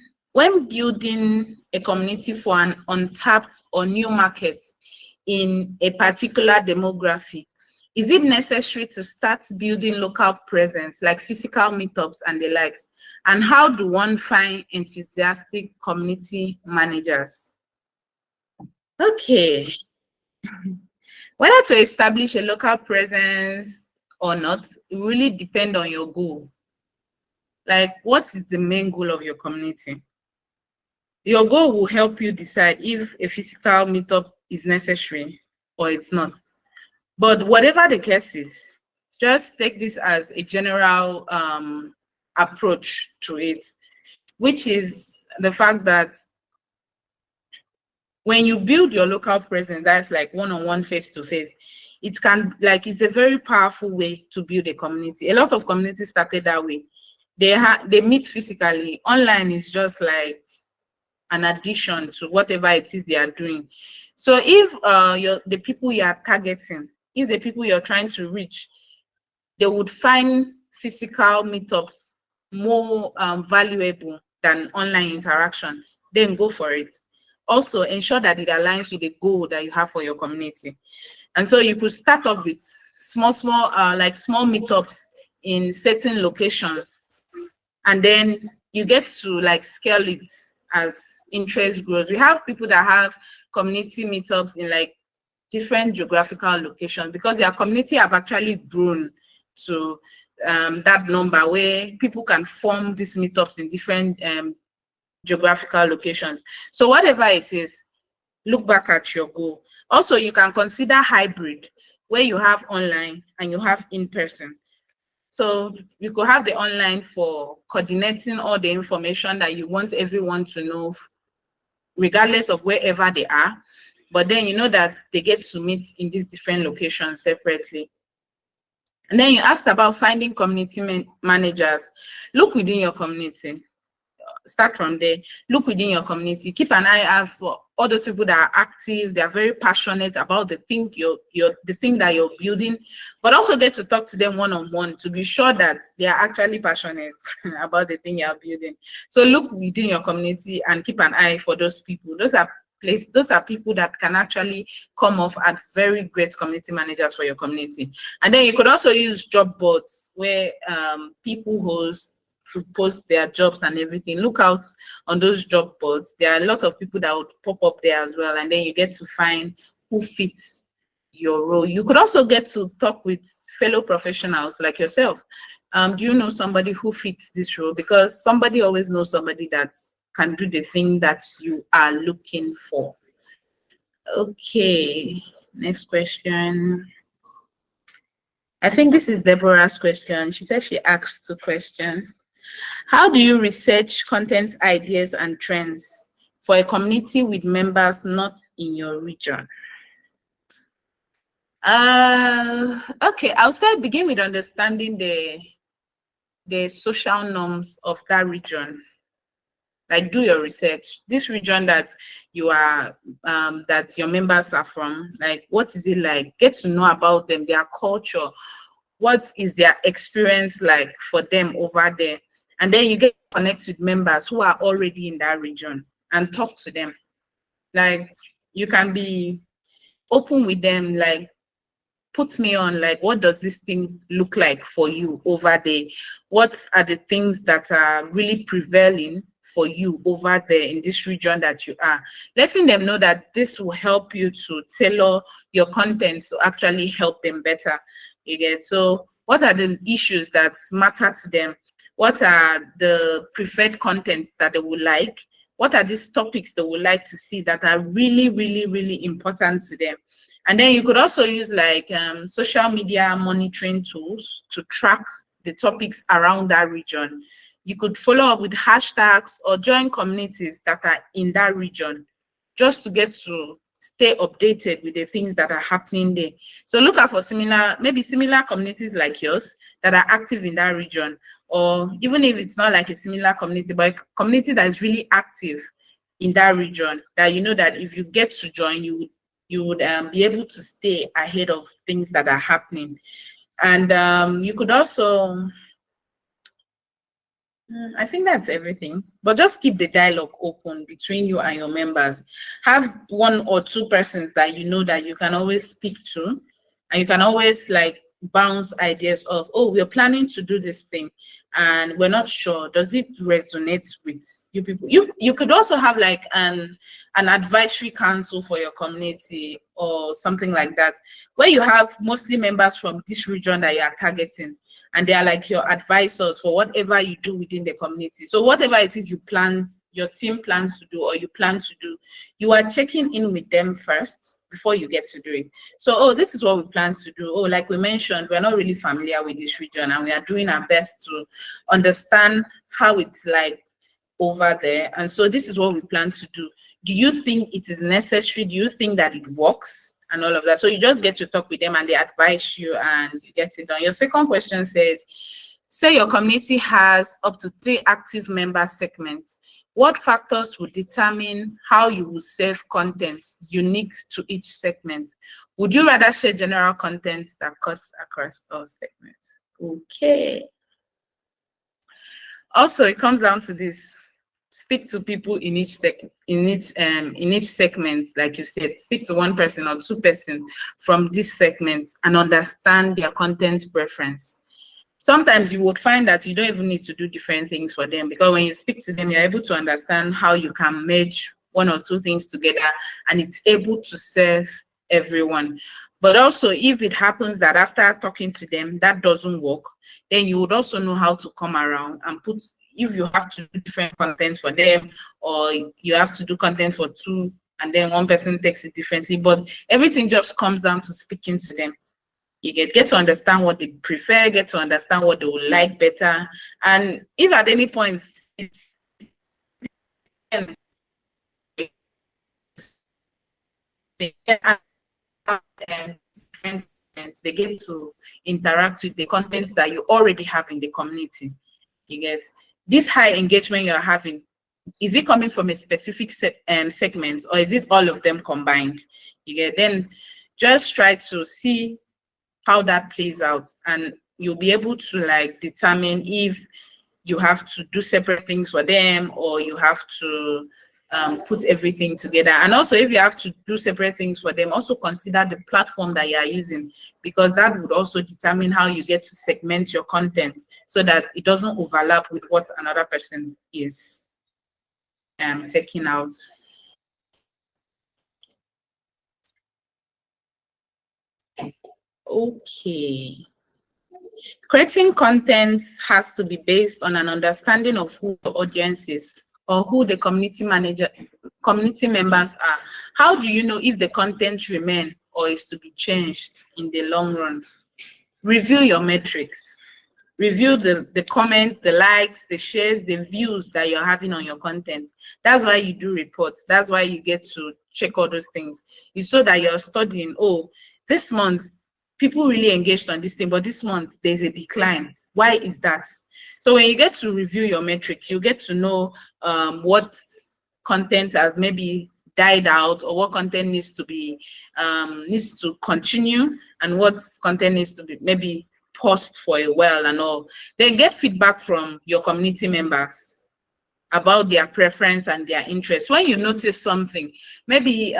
a community for an untapped or new market in a particular demography, is it necessary to start building local presence like physical meetups and the likes? And how do one find enthusiastic community managers? Okay. Whether to establish a local presence or not, it really depends on your goal. Like, what is the main goal of your community? Your goal will help you decide if a physical meetup is necessary or it's not. But whatever the case is, just take this as a general approach to it, which is the fact that when you build your local presence, that's like one-on-one, face-to-face, it can, like, it's a very powerful way to build a community. A lot of communities started that way. They meet physically. Online is just like an addition to whatever it is they are doing. So if the people you are targeting, if the people you're trying to reach they would find physical meetups more valuable than online interaction, then go for it. Also, ensure that it aligns with the goal that you have for your community. And so you could start off with small meetups in certain locations, and then you get to like scale it as interest grows. We have people that have community meetups in like different geographical locations because their community have actually grown to that number where people can form these meetups in different geographical locations. So whatever it is, look back at your goal. Also, you can consider hybrid, where you have online and you have in person. So you could have the online for coordinating all the information that you want everyone to know, regardless of wherever they are. But then you know that they get to meet in these different locations separately. And then you asked about finding community managers. Look within your community. Start from there. Look within your community. Keep an eye out for all those people that are active. They are very passionate about the thing that you're building, but also get to talk to them one-on-one to be sure that they are actually passionate about the thing you're building. So look within your community and keep an eye for those people. Those are people that can actually come off as very great community managers for your community. And then you could also use job boards where people host to post their jobs and everything. Look out on those job boards. There are a lot of people that would pop up there as well, and then you get to find who fits your role. You could also get to talk with fellow professionals like yourself. Do you know somebody who fits this role? Because somebody always knows somebody that can do the thing that you are looking for. Okay, next question. I think this is Deborah's question. She said she asked 2 questions. How do you research content ideas and trends for a community with members not in your region? Okay, I'll begin with understanding the social norms of that region. Like, do your research. This region that you are, that your members are from, like, what is it like? Get to know about them, their culture. What is their experience like for them over there? And then you get to connect with members who are already in that region and talk to them. Like, you can be open with them, like, put me on, like, what does this thing look like for you over there? What are the things that are really prevailing for you over there in this region that you are? Letting them know that this will help you to tailor your content to actually help them better. You get? So what are the issues that matter to them? What are the preferred contents that they would like? What are these topics they would like to see that are really, really, really important to them? And then you could also use like social media monitoring tools to track the topics around that region. You could follow up with hashtags or join communities that are in that region just to get to stay updated with the things that are happening there. So look out for maybe similar communities like yours that are active in that region, or even if it's not like a similar community, but a community that is really active in that region, that you know that if you get to join, you would be able to stay ahead of things that are happening. And you could also, I think that's everything, but just keep the dialogue open between you and your members. Have 1 or 2 persons that you know that you can always speak to, and you can always like bounce ideas of, oh, we're planning to do this thing and we're not sure, does it resonate with you people? You could also have like an advisory council for your community or something like that, where you have mostly members from this region that you are targeting, and they are like your advisors for whatever you do within the community. So whatever it is you plan, your team plans to do, or you plan to do, you are checking in with them first before you get to do it. So, oh, this is what we plan to do. Oh, like we mentioned, we're not really familiar with this region, and we are doing our best to understand how it's like over there. And so this is what we plan to do. Do you think it is necessary? Do you think that it works? And all of that. So you just get to talk with them and they advise you and you get it done. Your second question says, say your community has up to 3 active member segments. What factors will determine how you will serve content unique to each segment? Would you rather share general content that cuts across all segments? Okay. Also, it comes down to this: speak to people in each segment, like you said. Speak to one person or two person from this segment and understand their content preference. Sometimes you would find that you don't even need to do different things for them, because when you speak to them, you're able to understand how you can merge one or two things together and it's able to serve everyone. But also, if it happens that after talking to them that doesn't work, then you would also know how to come around and put, if you have to do different content for them, or you have to do content for two and then one person takes it differently, but everything just comes down to speaking to them. You get to understand what they prefer, get to understand what they would like better. And if at any point it's they get to interact with the contents that you already have in the community. You get this high engagement you're having. Is it coming from a specific segment, or is it all of them combined? You get, then just try to see how that plays out, and you'll be able to like determine if you have to do separate things for them, or you have to put everything together. And also, if you have to do separate things for them, also consider the platform that you are using, because that would also determine how you get to segment your content so that it doesn't overlap with what another person is taking out. Okay. Creating content has to be based on an understanding of who the audience is, or who the community members are. How do you know if the content remain or is to be changed in the long run? Review your metrics. Review the comments, the likes, the shares, the views that you're having on your content. That's why you do reports. That's why you get to check all those things. It's so that you're studying, oh, this month people really engaged on this thing, but this month there's a decline. Why is that? So when you get to review your metrics, you get to know what content has maybe died out, or what content needs to continue, and what content needs to be maybe paused for a while and all. Then get feedback from your community members about their preference and their interest. When you notice something, maybe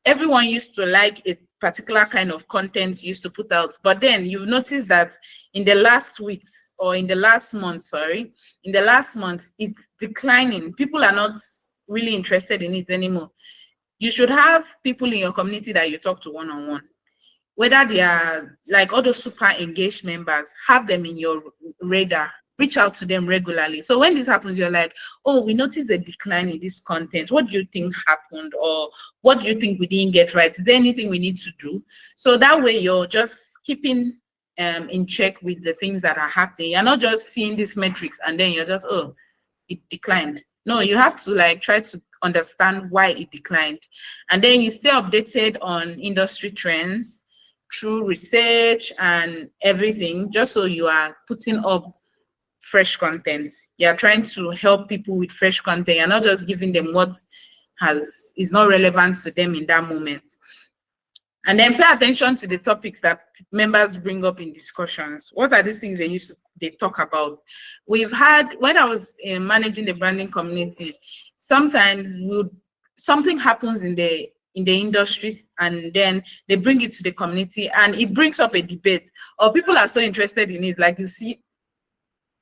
everyone used to like a particular kind of content you used to put out, but then you've noticed that in the last weeks, or in the last month, it's declining. People are not really interested in it anymore. You should have people in your community that you talk to one-on-one. Whether they are like all those super engaged members, have them in your radar. Reach out to them regularly. So when this happens, you're like, oh, we noticed a decline in this content. What do you think happened? Or what do you think we didn't get right? Is there anything we need to do? So that way you're just keeping in check with the things that are happening. You're not just seeing these metrics and then you're just, oh, it declined. No, you have to like try to understand why it declined. And then you stay updated on industry trends through research and everything, just so you are putting up fresh content. You're trying to help people with fresh content. You're not just giving them what is not relevant to them in that moment. And then pay attention to the topics that members bring up in discussions. What are these things they talk about? We've had, when I was managing the branding community, sometimes something happens in the industries, and then they bring it to the community and it brings up a debate, or people are so interested in it, like you see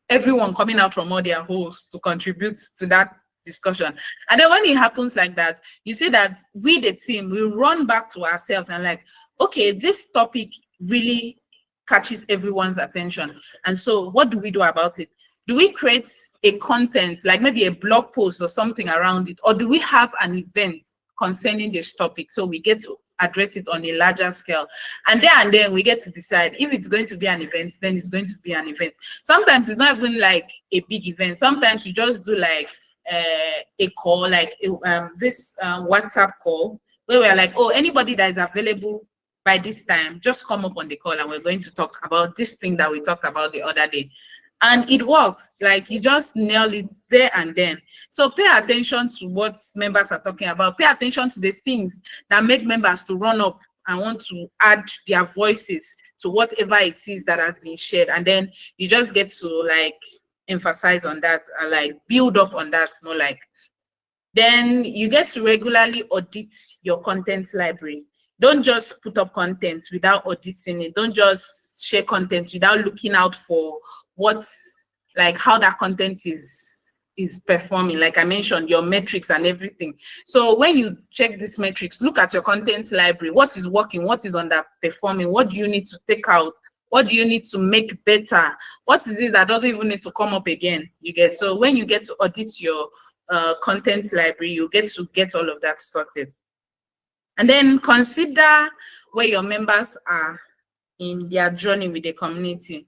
everyone coming out from all their holes to contribute to that discussion. And then when it happens like that, you see that we, the team, we run back to ourselves and like, okay, this topic really catches everyone's attention. And so what do we do about it? Do we create a content, like maybe a blog post or something around it? Or do we have an event concerning this topic so we get to address it on a larger scale? And then we get to decide if it's going to be an event, then it's going to be an event. Sometimes it's not even like a big event. Sometimes you just do like a call, like this WhatsApp call, where we're like, oh, anybody that is available by this time, just come up on the call and we're going to talk about this thing that we talked about the other day. And it works, like you just nail it there and then. So pay attention to what members are talking about. Pay attention to the things that make members to run up and want to add their voices to whatever it is that has been shared, and then you just get to like emphasize on that and like build up on that more. Like, then you get to regularly audit your content library. Don't just put up content without auditing it. Don't just share content without looking out for how that content is performing. Like I mentioned, your metrics and everything. So when you check these metrics, look at your content library. What is working? What is underperforming? What do you need to take out? What do you need to make better? What is it that doesn't even need to come up again? You get, so when you get to audit your content library, you get to get all of that sorted. And then consider where your members are in their journey with the community.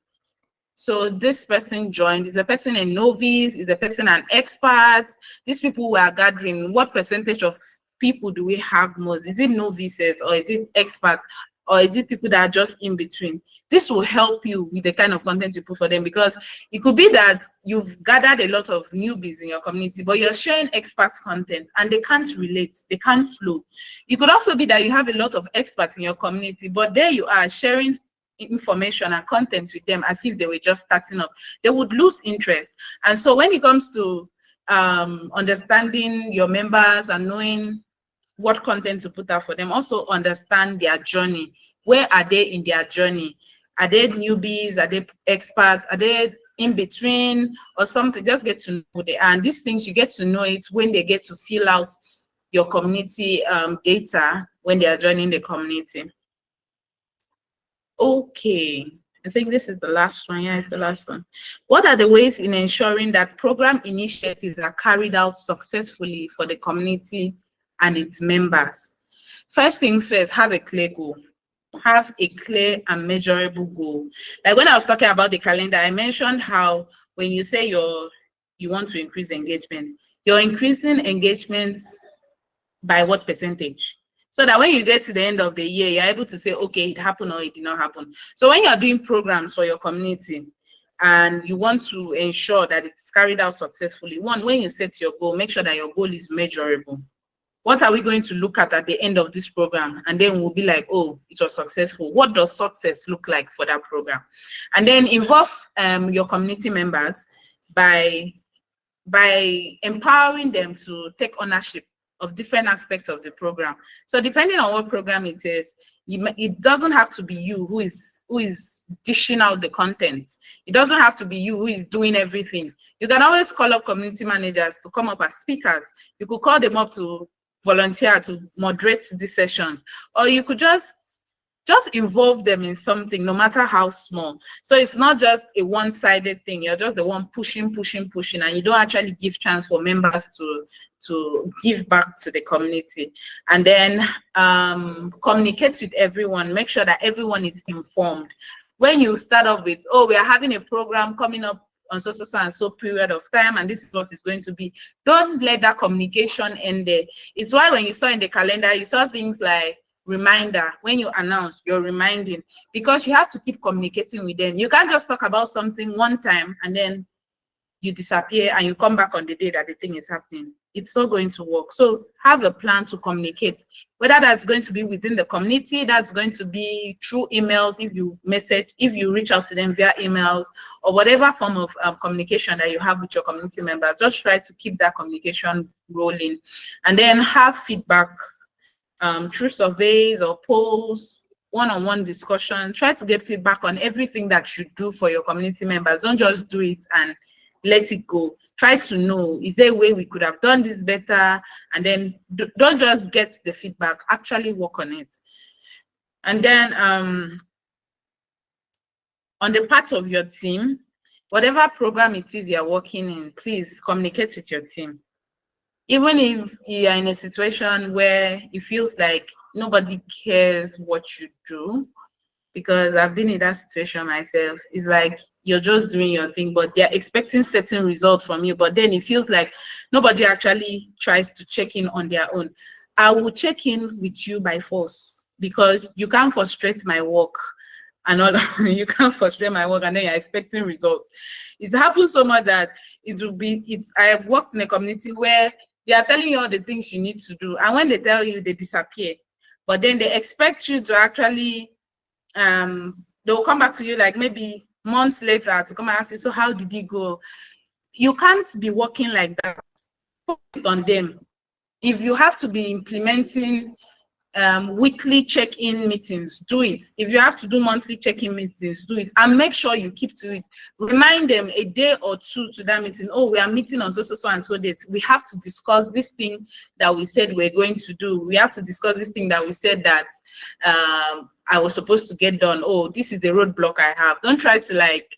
So this person joined, is a person a novice, is a person an expert? These people we are gathering, what percentage of people do we have most? Is it novices, or is it experts, or is it people that are just in between? This will help you with the kind of content you put for them, because it could be that you've gathered a lot of newbies in your community, but you're sharing expert content and they can't relate, they can't flow. It could also be that you have a lot of experts in your community, but there you are sharing information and content with them as if they were just starting up. They would lose interest. And so when it comes to understanding your members and knowing what content to put out for them, also understand their journey. Where are they in their journey? Are they newbies? Are they experts? Are they in between or something? Just get to know who they are. And these things, you get to know it when they get to fill out your community data when they are joining the community. Okay, I think this is the last one. Yeah, it's the last one. What are the ways in ensuring that program initiatives are carried out successfully for the community and its members? First things first, have a clear goal. Have a clear and measurable goal. Like when I was talking about the calendar, I mentioned how when you say you want to increase engagement, you're increasing engagements by what percentage? So that when you get to the end of the year, you're able to say, okay, it happened or it did not happen. So when you're doing programs for your community and you want to ensure that it's carried out successfully, one, when you set your goal, make sure that your goal is measurable. What are we going to look at the end of this program? And then we'll be like, oh, it was successful. What does success look like for that program? And then involve your community members by empowering them to take ownership of different aspects of the program. So depending on what program it is, it doesn't have to be you who is dishing out the content. It doesn't have to be you who is doing everything. You can always call up community managers to come up as speakers. You could call them up to volunteer to moderate these sessions, or you could just involve them in something, no matter how small. So it's not just a one-sided thing. You're just the one pushing, and you don't actually give chance for members to give back to the community. And then communicate with everyone. Make sure that everyone is informed. When you start off with, oh, we are having a program coming up on so and so period of time, and this is what it's going to be. Don't let that communication end there. It's why when you saw in the calendar, you saw things like reminder. When you announce, you're reminding, because you have to keep communicating with them. You can't just talk about something one time and then you disappear and you come back on the day that the thing is happening. It's not going to work. So have a plan to communicate, whether that's going to be within the community, that's going to be through emails, if you reach out to them via emails, or whatever form of communication that you have with your community members. Just try to keep that communication rolling, and then have feedback through surveys or polls, one-on-one discussion. Try to get feedback on everything that you do for your community members. Don't just do it and let it go. Try to know, is there a way we could have done this better? And then don't just get the feedback, actually work on it. And then on the part of your team, whatever program it is you're working in, please communicate with your team. Even if you're in a situation where it feels like nobody cares what you do, because I've been in that situation myself. It's like you're just doing your thing, but they're expecting certain results from you, but then it feels like nobody actually tries to check in on their own. I will check in with you by force, because you can't frustrate my work and all that. You can't frustrate my work and then you're expecting results. It happens so much that I have worked in a community where they are telling you all the things you need to do, and when they tell you, they disappear. But then they expect you to actually they'll come back to you like maybe months later to come and ask you, so how did it go? You can't be working like that. Focus on them. If you have to be implementing weekly check-in meetings, do it. If you have to do monthly check-in meetings, do it, and make sure you keep to it. Remind them a day or two to that meeting. Oh, we are meeting on so and so date. We have to discuss this thing that we said we're going to do. We have to discuss this thing that we said that I was supposed to get done. Oh, this is the roadblock I have. Don't try to like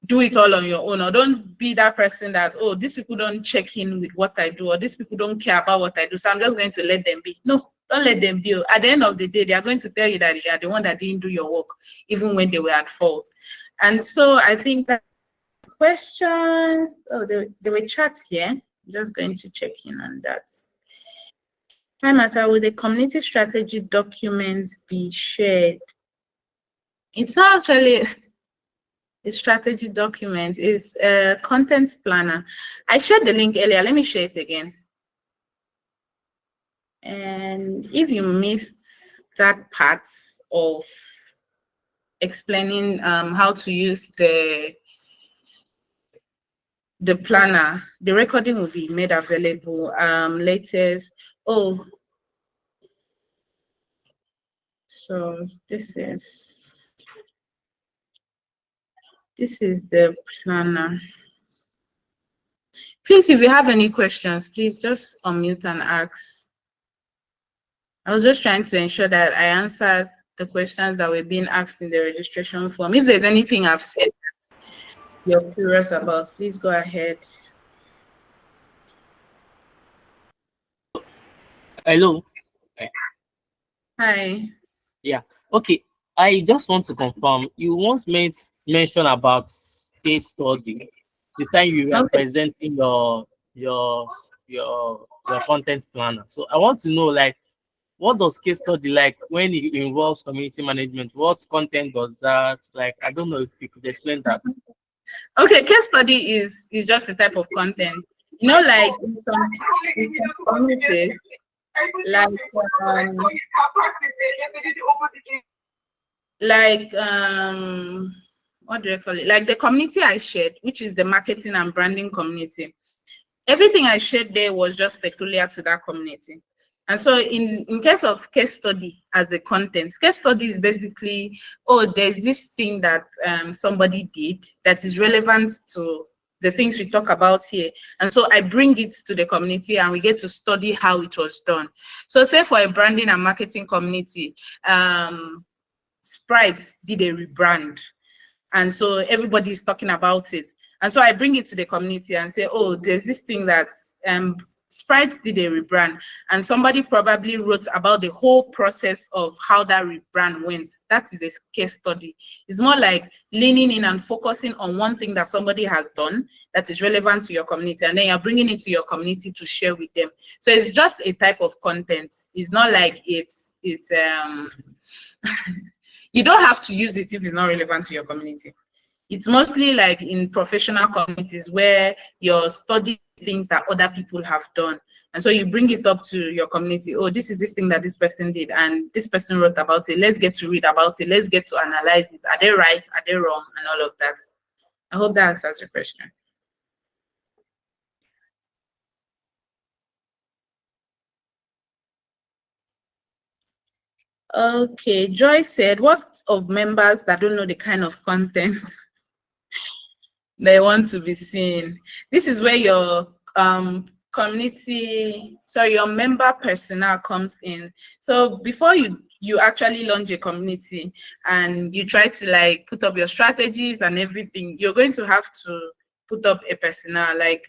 do it all on your own, or don't be that person that, oh, these people don't check in with what I do, or these people don't care about what I do, so I'm just going to let them be. No, don't let them be. At the end of the day, they are going to tell you that you are the one that didn't do your work, even when they were at fault. And so I think that questions, oh, there were chats here. I'm just going to check in on that. Hi, Martha, will the community strategy documents be shared? It's not actually a strategy document, is a content planner. I shared the link earlier. Let me share it again. And if you missed that part of explaining how to use the planner, the recording will be made available latest. Oh, so this is the planner. Please, if you have any questions, please just unmute and ask. I was just trying to ensure that I answered the questions that were being asked in the registration form. If there's anything I've said that you're curious about, please go ahead. Hello. Hi. Yeah. Okay. I just want to confirm. You once mention about case study. The time you were presenting your content planner. So I want to know, like, what does case study like when it involves community management? What content does that? Like, I don't know if you could explain that. Okay, case study is just a type of content. You know, like in some communities, what do I call it? Like the community I shared, which is the marketing and branding community. Everything I shared there was just peculiar to that community. And so in case of case study as a content, case study is basically, oh, there's this thing that somebody did that is relevant to the things we talk about here. And so I bring it to the community and we get to study how it was done. So say for a branding and marketing community, Sprite did a rebrand. And so everybody is talking about it. And so I bring it to the community and say, oh, there's this thing that Sprite did a rebrand, and somebody probably wrote about the whole process of how that rebrand went. That is a case study. It's more like leaning in and focusing on one thing that somebody has done that is relevant to your community, and then you're bringing it to your community to share with them. So it's just a type of content. It's not like it's you don't have to use it if it's not relevant to your community. It's mostly like in professional communities where you're studying things that other people have done. And so you bring it up to your community. Oh, this is this thing that this person did, and this person wrote about it. Let's get to read about it. Let's get to analyze it. Are they right? Are they wrong? And all of that. I hope that answers your question. Okay, Joy said, what of members that don't know the kind of content they want to be seen? This is where your your member personnel comes in. So before you actually launch a community and you try to like put up your strategies and everything, you're going to have to put up a personnel, like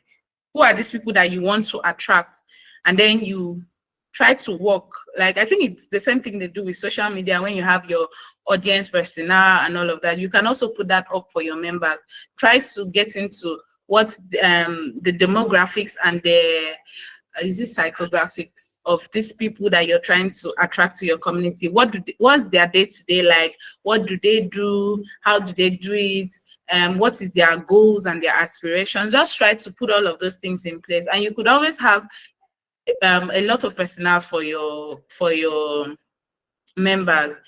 who are these people that you want to attract, and then you try to work. Like, I think it's the same thing they do with social media. When you have your audience personnel and all of that, you can also put that up for your members. Try to get into what the demographics and the psychographics of these people that you're trying to attract to your community. What's their day-to-day like? What do they do? How do they do it? What is their goals and their aspirations? Just try to put all of those things in place, and you could always have a lot of personnel for your members.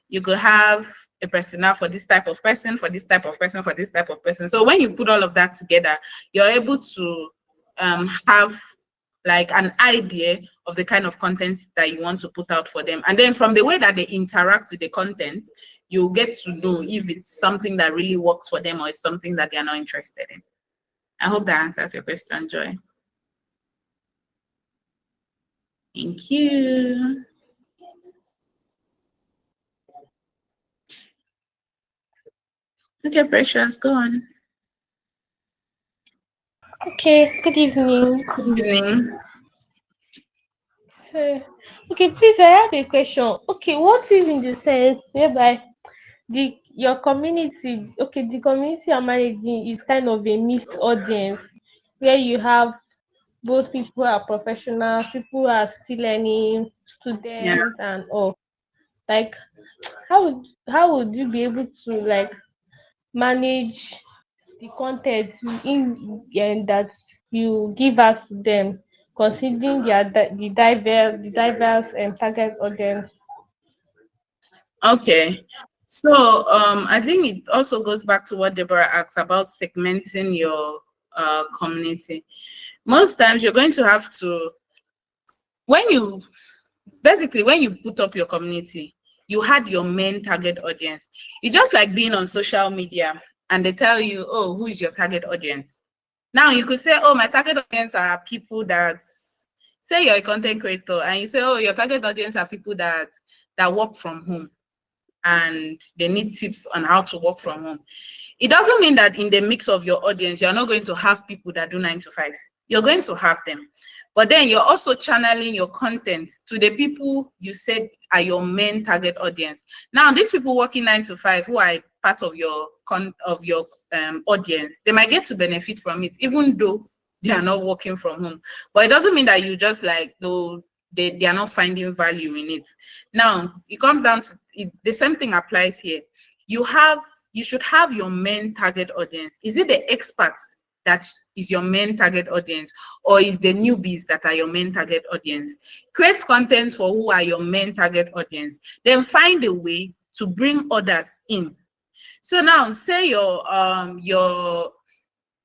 You could have a personnel for this type of person, for this type of person, for this type of person. So when you put all of that together, you're able to have like an idea of the kind of content that you want to put out for them. And then from the way that they interact with the content, you get to know if it's something that really works for them or it's something that they're not interested in. I hope that answers your question, Joy. Thank you. Okay, Precious, go on. Okay, good evening. Good evening. Okay, please, I have a question. Okay, what if in the sense whereby your community, okay, the community you're managing is kind of a mixed audience where you have both people who are professionals, people who are still learning, students, and all. Like, how would you be able to like manage the content that you give us to them, considering the diverse and target audience? Okay. So I think it also goes back to what Deborah asked about segmenting your community. Most times you're going to have to, when you put up your community, you had your main target audience. It's just like being on social media and they tell you, oh, who is your target audience? Now you could say, oh, my target audience are people that, say you're a content creator and you say, oh, your target audience are people that work from home and they need tips on how to work from home. It doesn't mean that in the mix of your audience, you're not going to have people that do 9 to 5. You're going to have them. But then you're also channeling your content to the people you said are your main target audience. Now, these people working 9 to 5 who are part of your audience, they might get to benefit from it, even though they are not working from home. But it doesn't mean that you just like, though they are not finding value in it. Now, it comes down to the same thing applies here. You should have your main target audience. Is it the experts that is your main target audience, or is the newbies that are your main target audience? Create content for who are your main target audience. Then find a way to bring others in. So now, say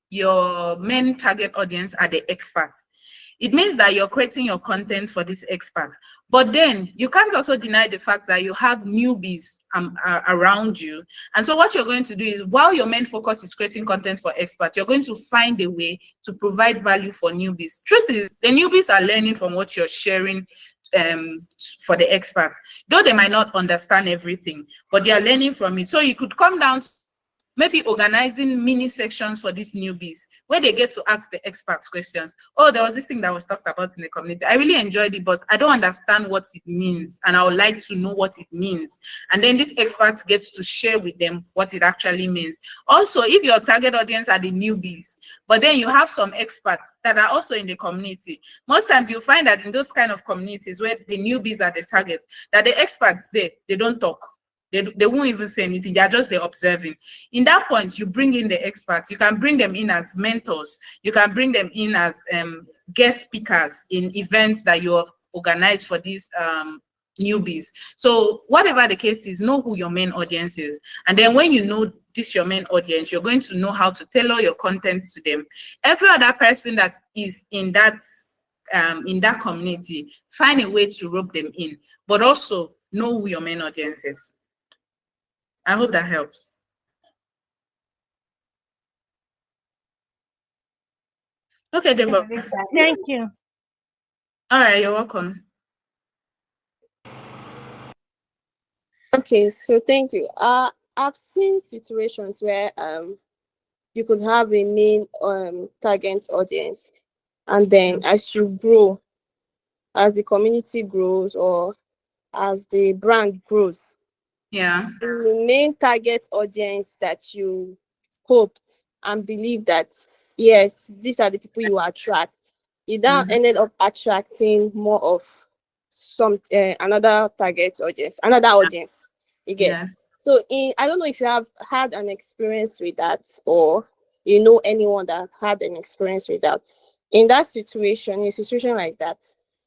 your main target audience are the experts. It means that you're creating your content for these experts. But then you can't also deny the fact that you have newbies around you. And so what you're going to do is, while your main focus is creating content for experts, you're going to find a way to provide value for newbies. Truth is, the newbies are learning from what you're sharing for the experts. Though they might not understand everything, but they are learning from it. So you could come down to maybe organizing mini sections for these newbies where they get to ask the experts questions. Oh, there was this thing that was talked about in the community. I really enjoyed it, but I don't understand what it means. And I would like to know what it means. And then these experts get to share with them what it actually means. Also, if your target audience are the newbies, but then you have some experts that are also in the community, most times you find that in those kind of communities where the newbies are the target, that the experts they don't talk. They won't even say anything. They're just there observing. In that point, you bring in the experts. You can bring them in as mentors. You can bring them in as guest speakers in events that you have organized for these newbies. So whatever the case is, know who your main audience is. And then when you know this your main audience, you're going to know how to tailor your content to them. Every other person that is in that community, find a way to rope them in, but also know who your main audience is. I hope that helps. Okay, Deborah. Thank you. All right, you're welcome. Okay, so thank you. I've seen situations where you could have a main target audience, and then as you grow, as the community grows or as the brand grows, the main target audience that you hoped and believe that yes, these are the people you attract, you now ended up attracting more of another target audience, another audience. You get so I don't know if you have had an experience with that, or you know anyone that had an experience with that. In that situation, in a situation like that,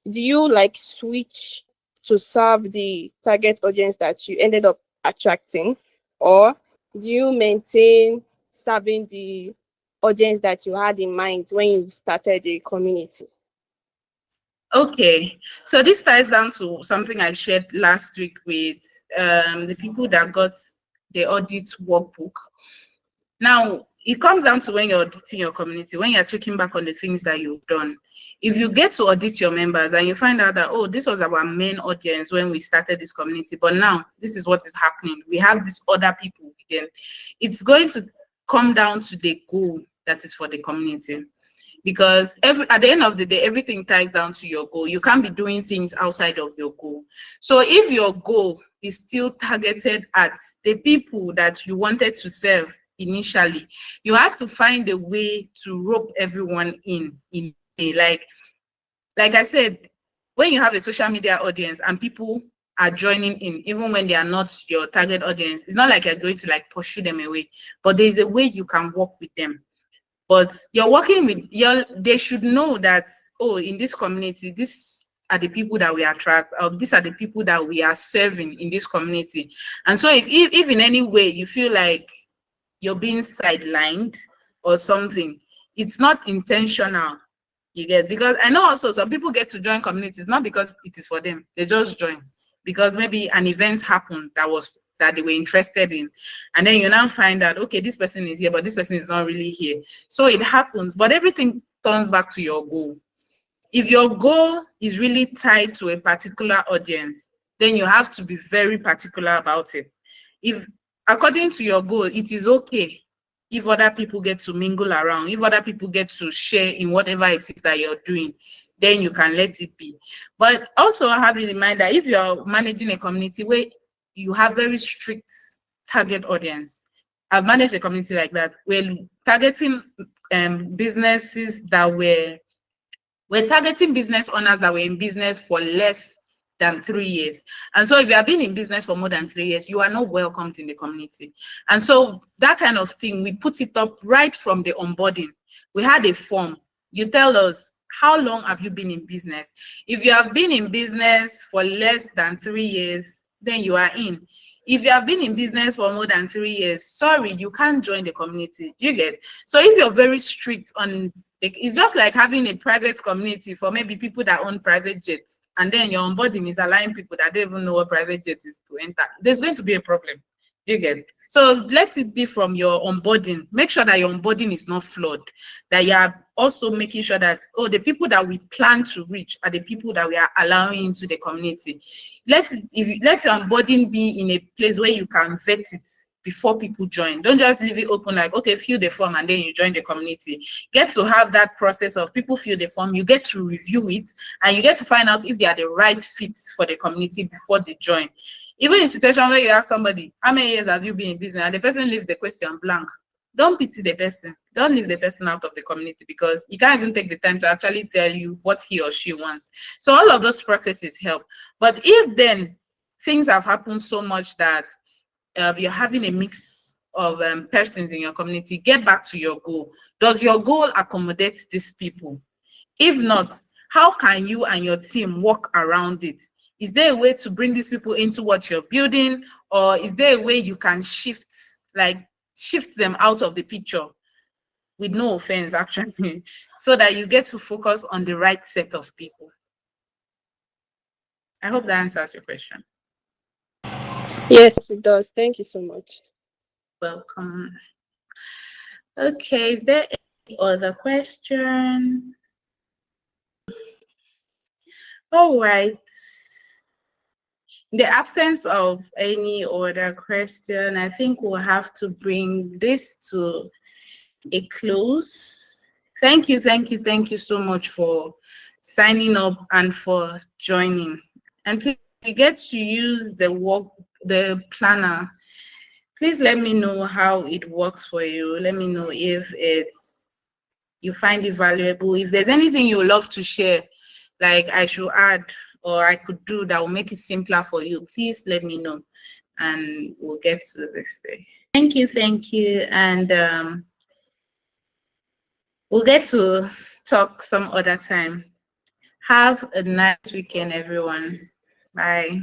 do you like switch to serve the target audience that you ended up attracting, or do you maintain serving the audience that you had in mind when you started the community? Okay, so this ties down to something I shared last week with the people that got the audit workbook. Now, it comes down to when you're auditing your community, when you're checking back on the things that you've done. If you get to audit your members and you find out that, oh, this was our main audience when we started this community, but now this is what is happening. We have these other people, then it's going to come down to the goal that is for the community. Because at the end of the day, everything ties down to your goal. You can't be doing things outside of your goal. So if your goal is still targeted at the people that you wanted to serve initially, you have to find a way to rope everyone in like I said, when you have a social media audience and people are joining in, even when they are not your target audience, it's not like you're going to like pursue them away, but there's a way you can work with them. But you're working with they should know that, oh, in this community, these are the people that we attract, or these are the people that we are serving in this community. And so if in any way you feel like you're being sidelined or something, it's not intentional, you get, because I know also some people get to join communities not because it is for them, they just join because maybe an event happened that they were interested in, and then you now find out, okay, this person is here but this person is not really here. So it happens, but everything turns back to your goal. If your goal is really tied to a particular audience, then you have to be very particular about it. If according to your goal, it is okay if other people get to mingle around, if other people get to share in whatever it is that you're doing, then you can let it be. But also have in mind that if you're managing a community where you have very strict target audience, I've managed a community like that, where targeting businesses that we're targeting business owners that were in business for less than 3 years. And so if you have been in business for more than 3 years, you are not welcomed in the community. And so that kind of thing, we put it up right from the onboarding. We had a form. You tell us, how long have you been in business? If you have been in business for less than 3 years, then you are in. If you have been in business for more than 3 years, sorry, you can't join the community. You get? So if you're very strict on, it's just like having a private community for maybe people that own private jets, and then your onboarding is allowing people that don't even know what private jet is to enter. There's going to be a problem. You get? So let it be from your onboarding. Make sure that your onboarding is not flawed, that you are also making sure that, oh, the people that we plan to reach are the people that we are allowing into the community. Let your onboarding be in a place where you can vet it before people join. Don't just leave it open like, okay, fill the form and then you join the community. Get to have that process of people fill the form, you get to review it, and you get to find out if they are the right fits for the community before they join. Even in situation where you ask somebody, how many years have you been in business? And the person leaves the question blank. Don't pity the person. Don't leave the person out of the community, because he can't even take the time to actually tell you what he or she wants. So all of those processes help. But if then things have happened so much that you're having a mix of persons in your community, get back to your goal. Does your goal accommodate these people? If not, how can you and your team work around it? Is there a way to bring these people into what you're building, or is there a way you can shift them out of the picture, with no offense actually, so that you get to focus on the right set of people? I hope that answers your question. Yes, it does. Thank you so much. Welcome. Okay, is there any other question? All right. In the absence of any other question, I think we'll have to bring this to a close. Thank you so much for signing up and for joining. And please, if you get to use the planner, please let me know how it works for you. Let me know if you find it valuable. If there's anything you would love to share, like I should add or I could do that will make it simpler for you, please let me know and we'll get to this thing. Thank you. And we'll get to talk some other time. Have a nice weekend, everyone. Bye.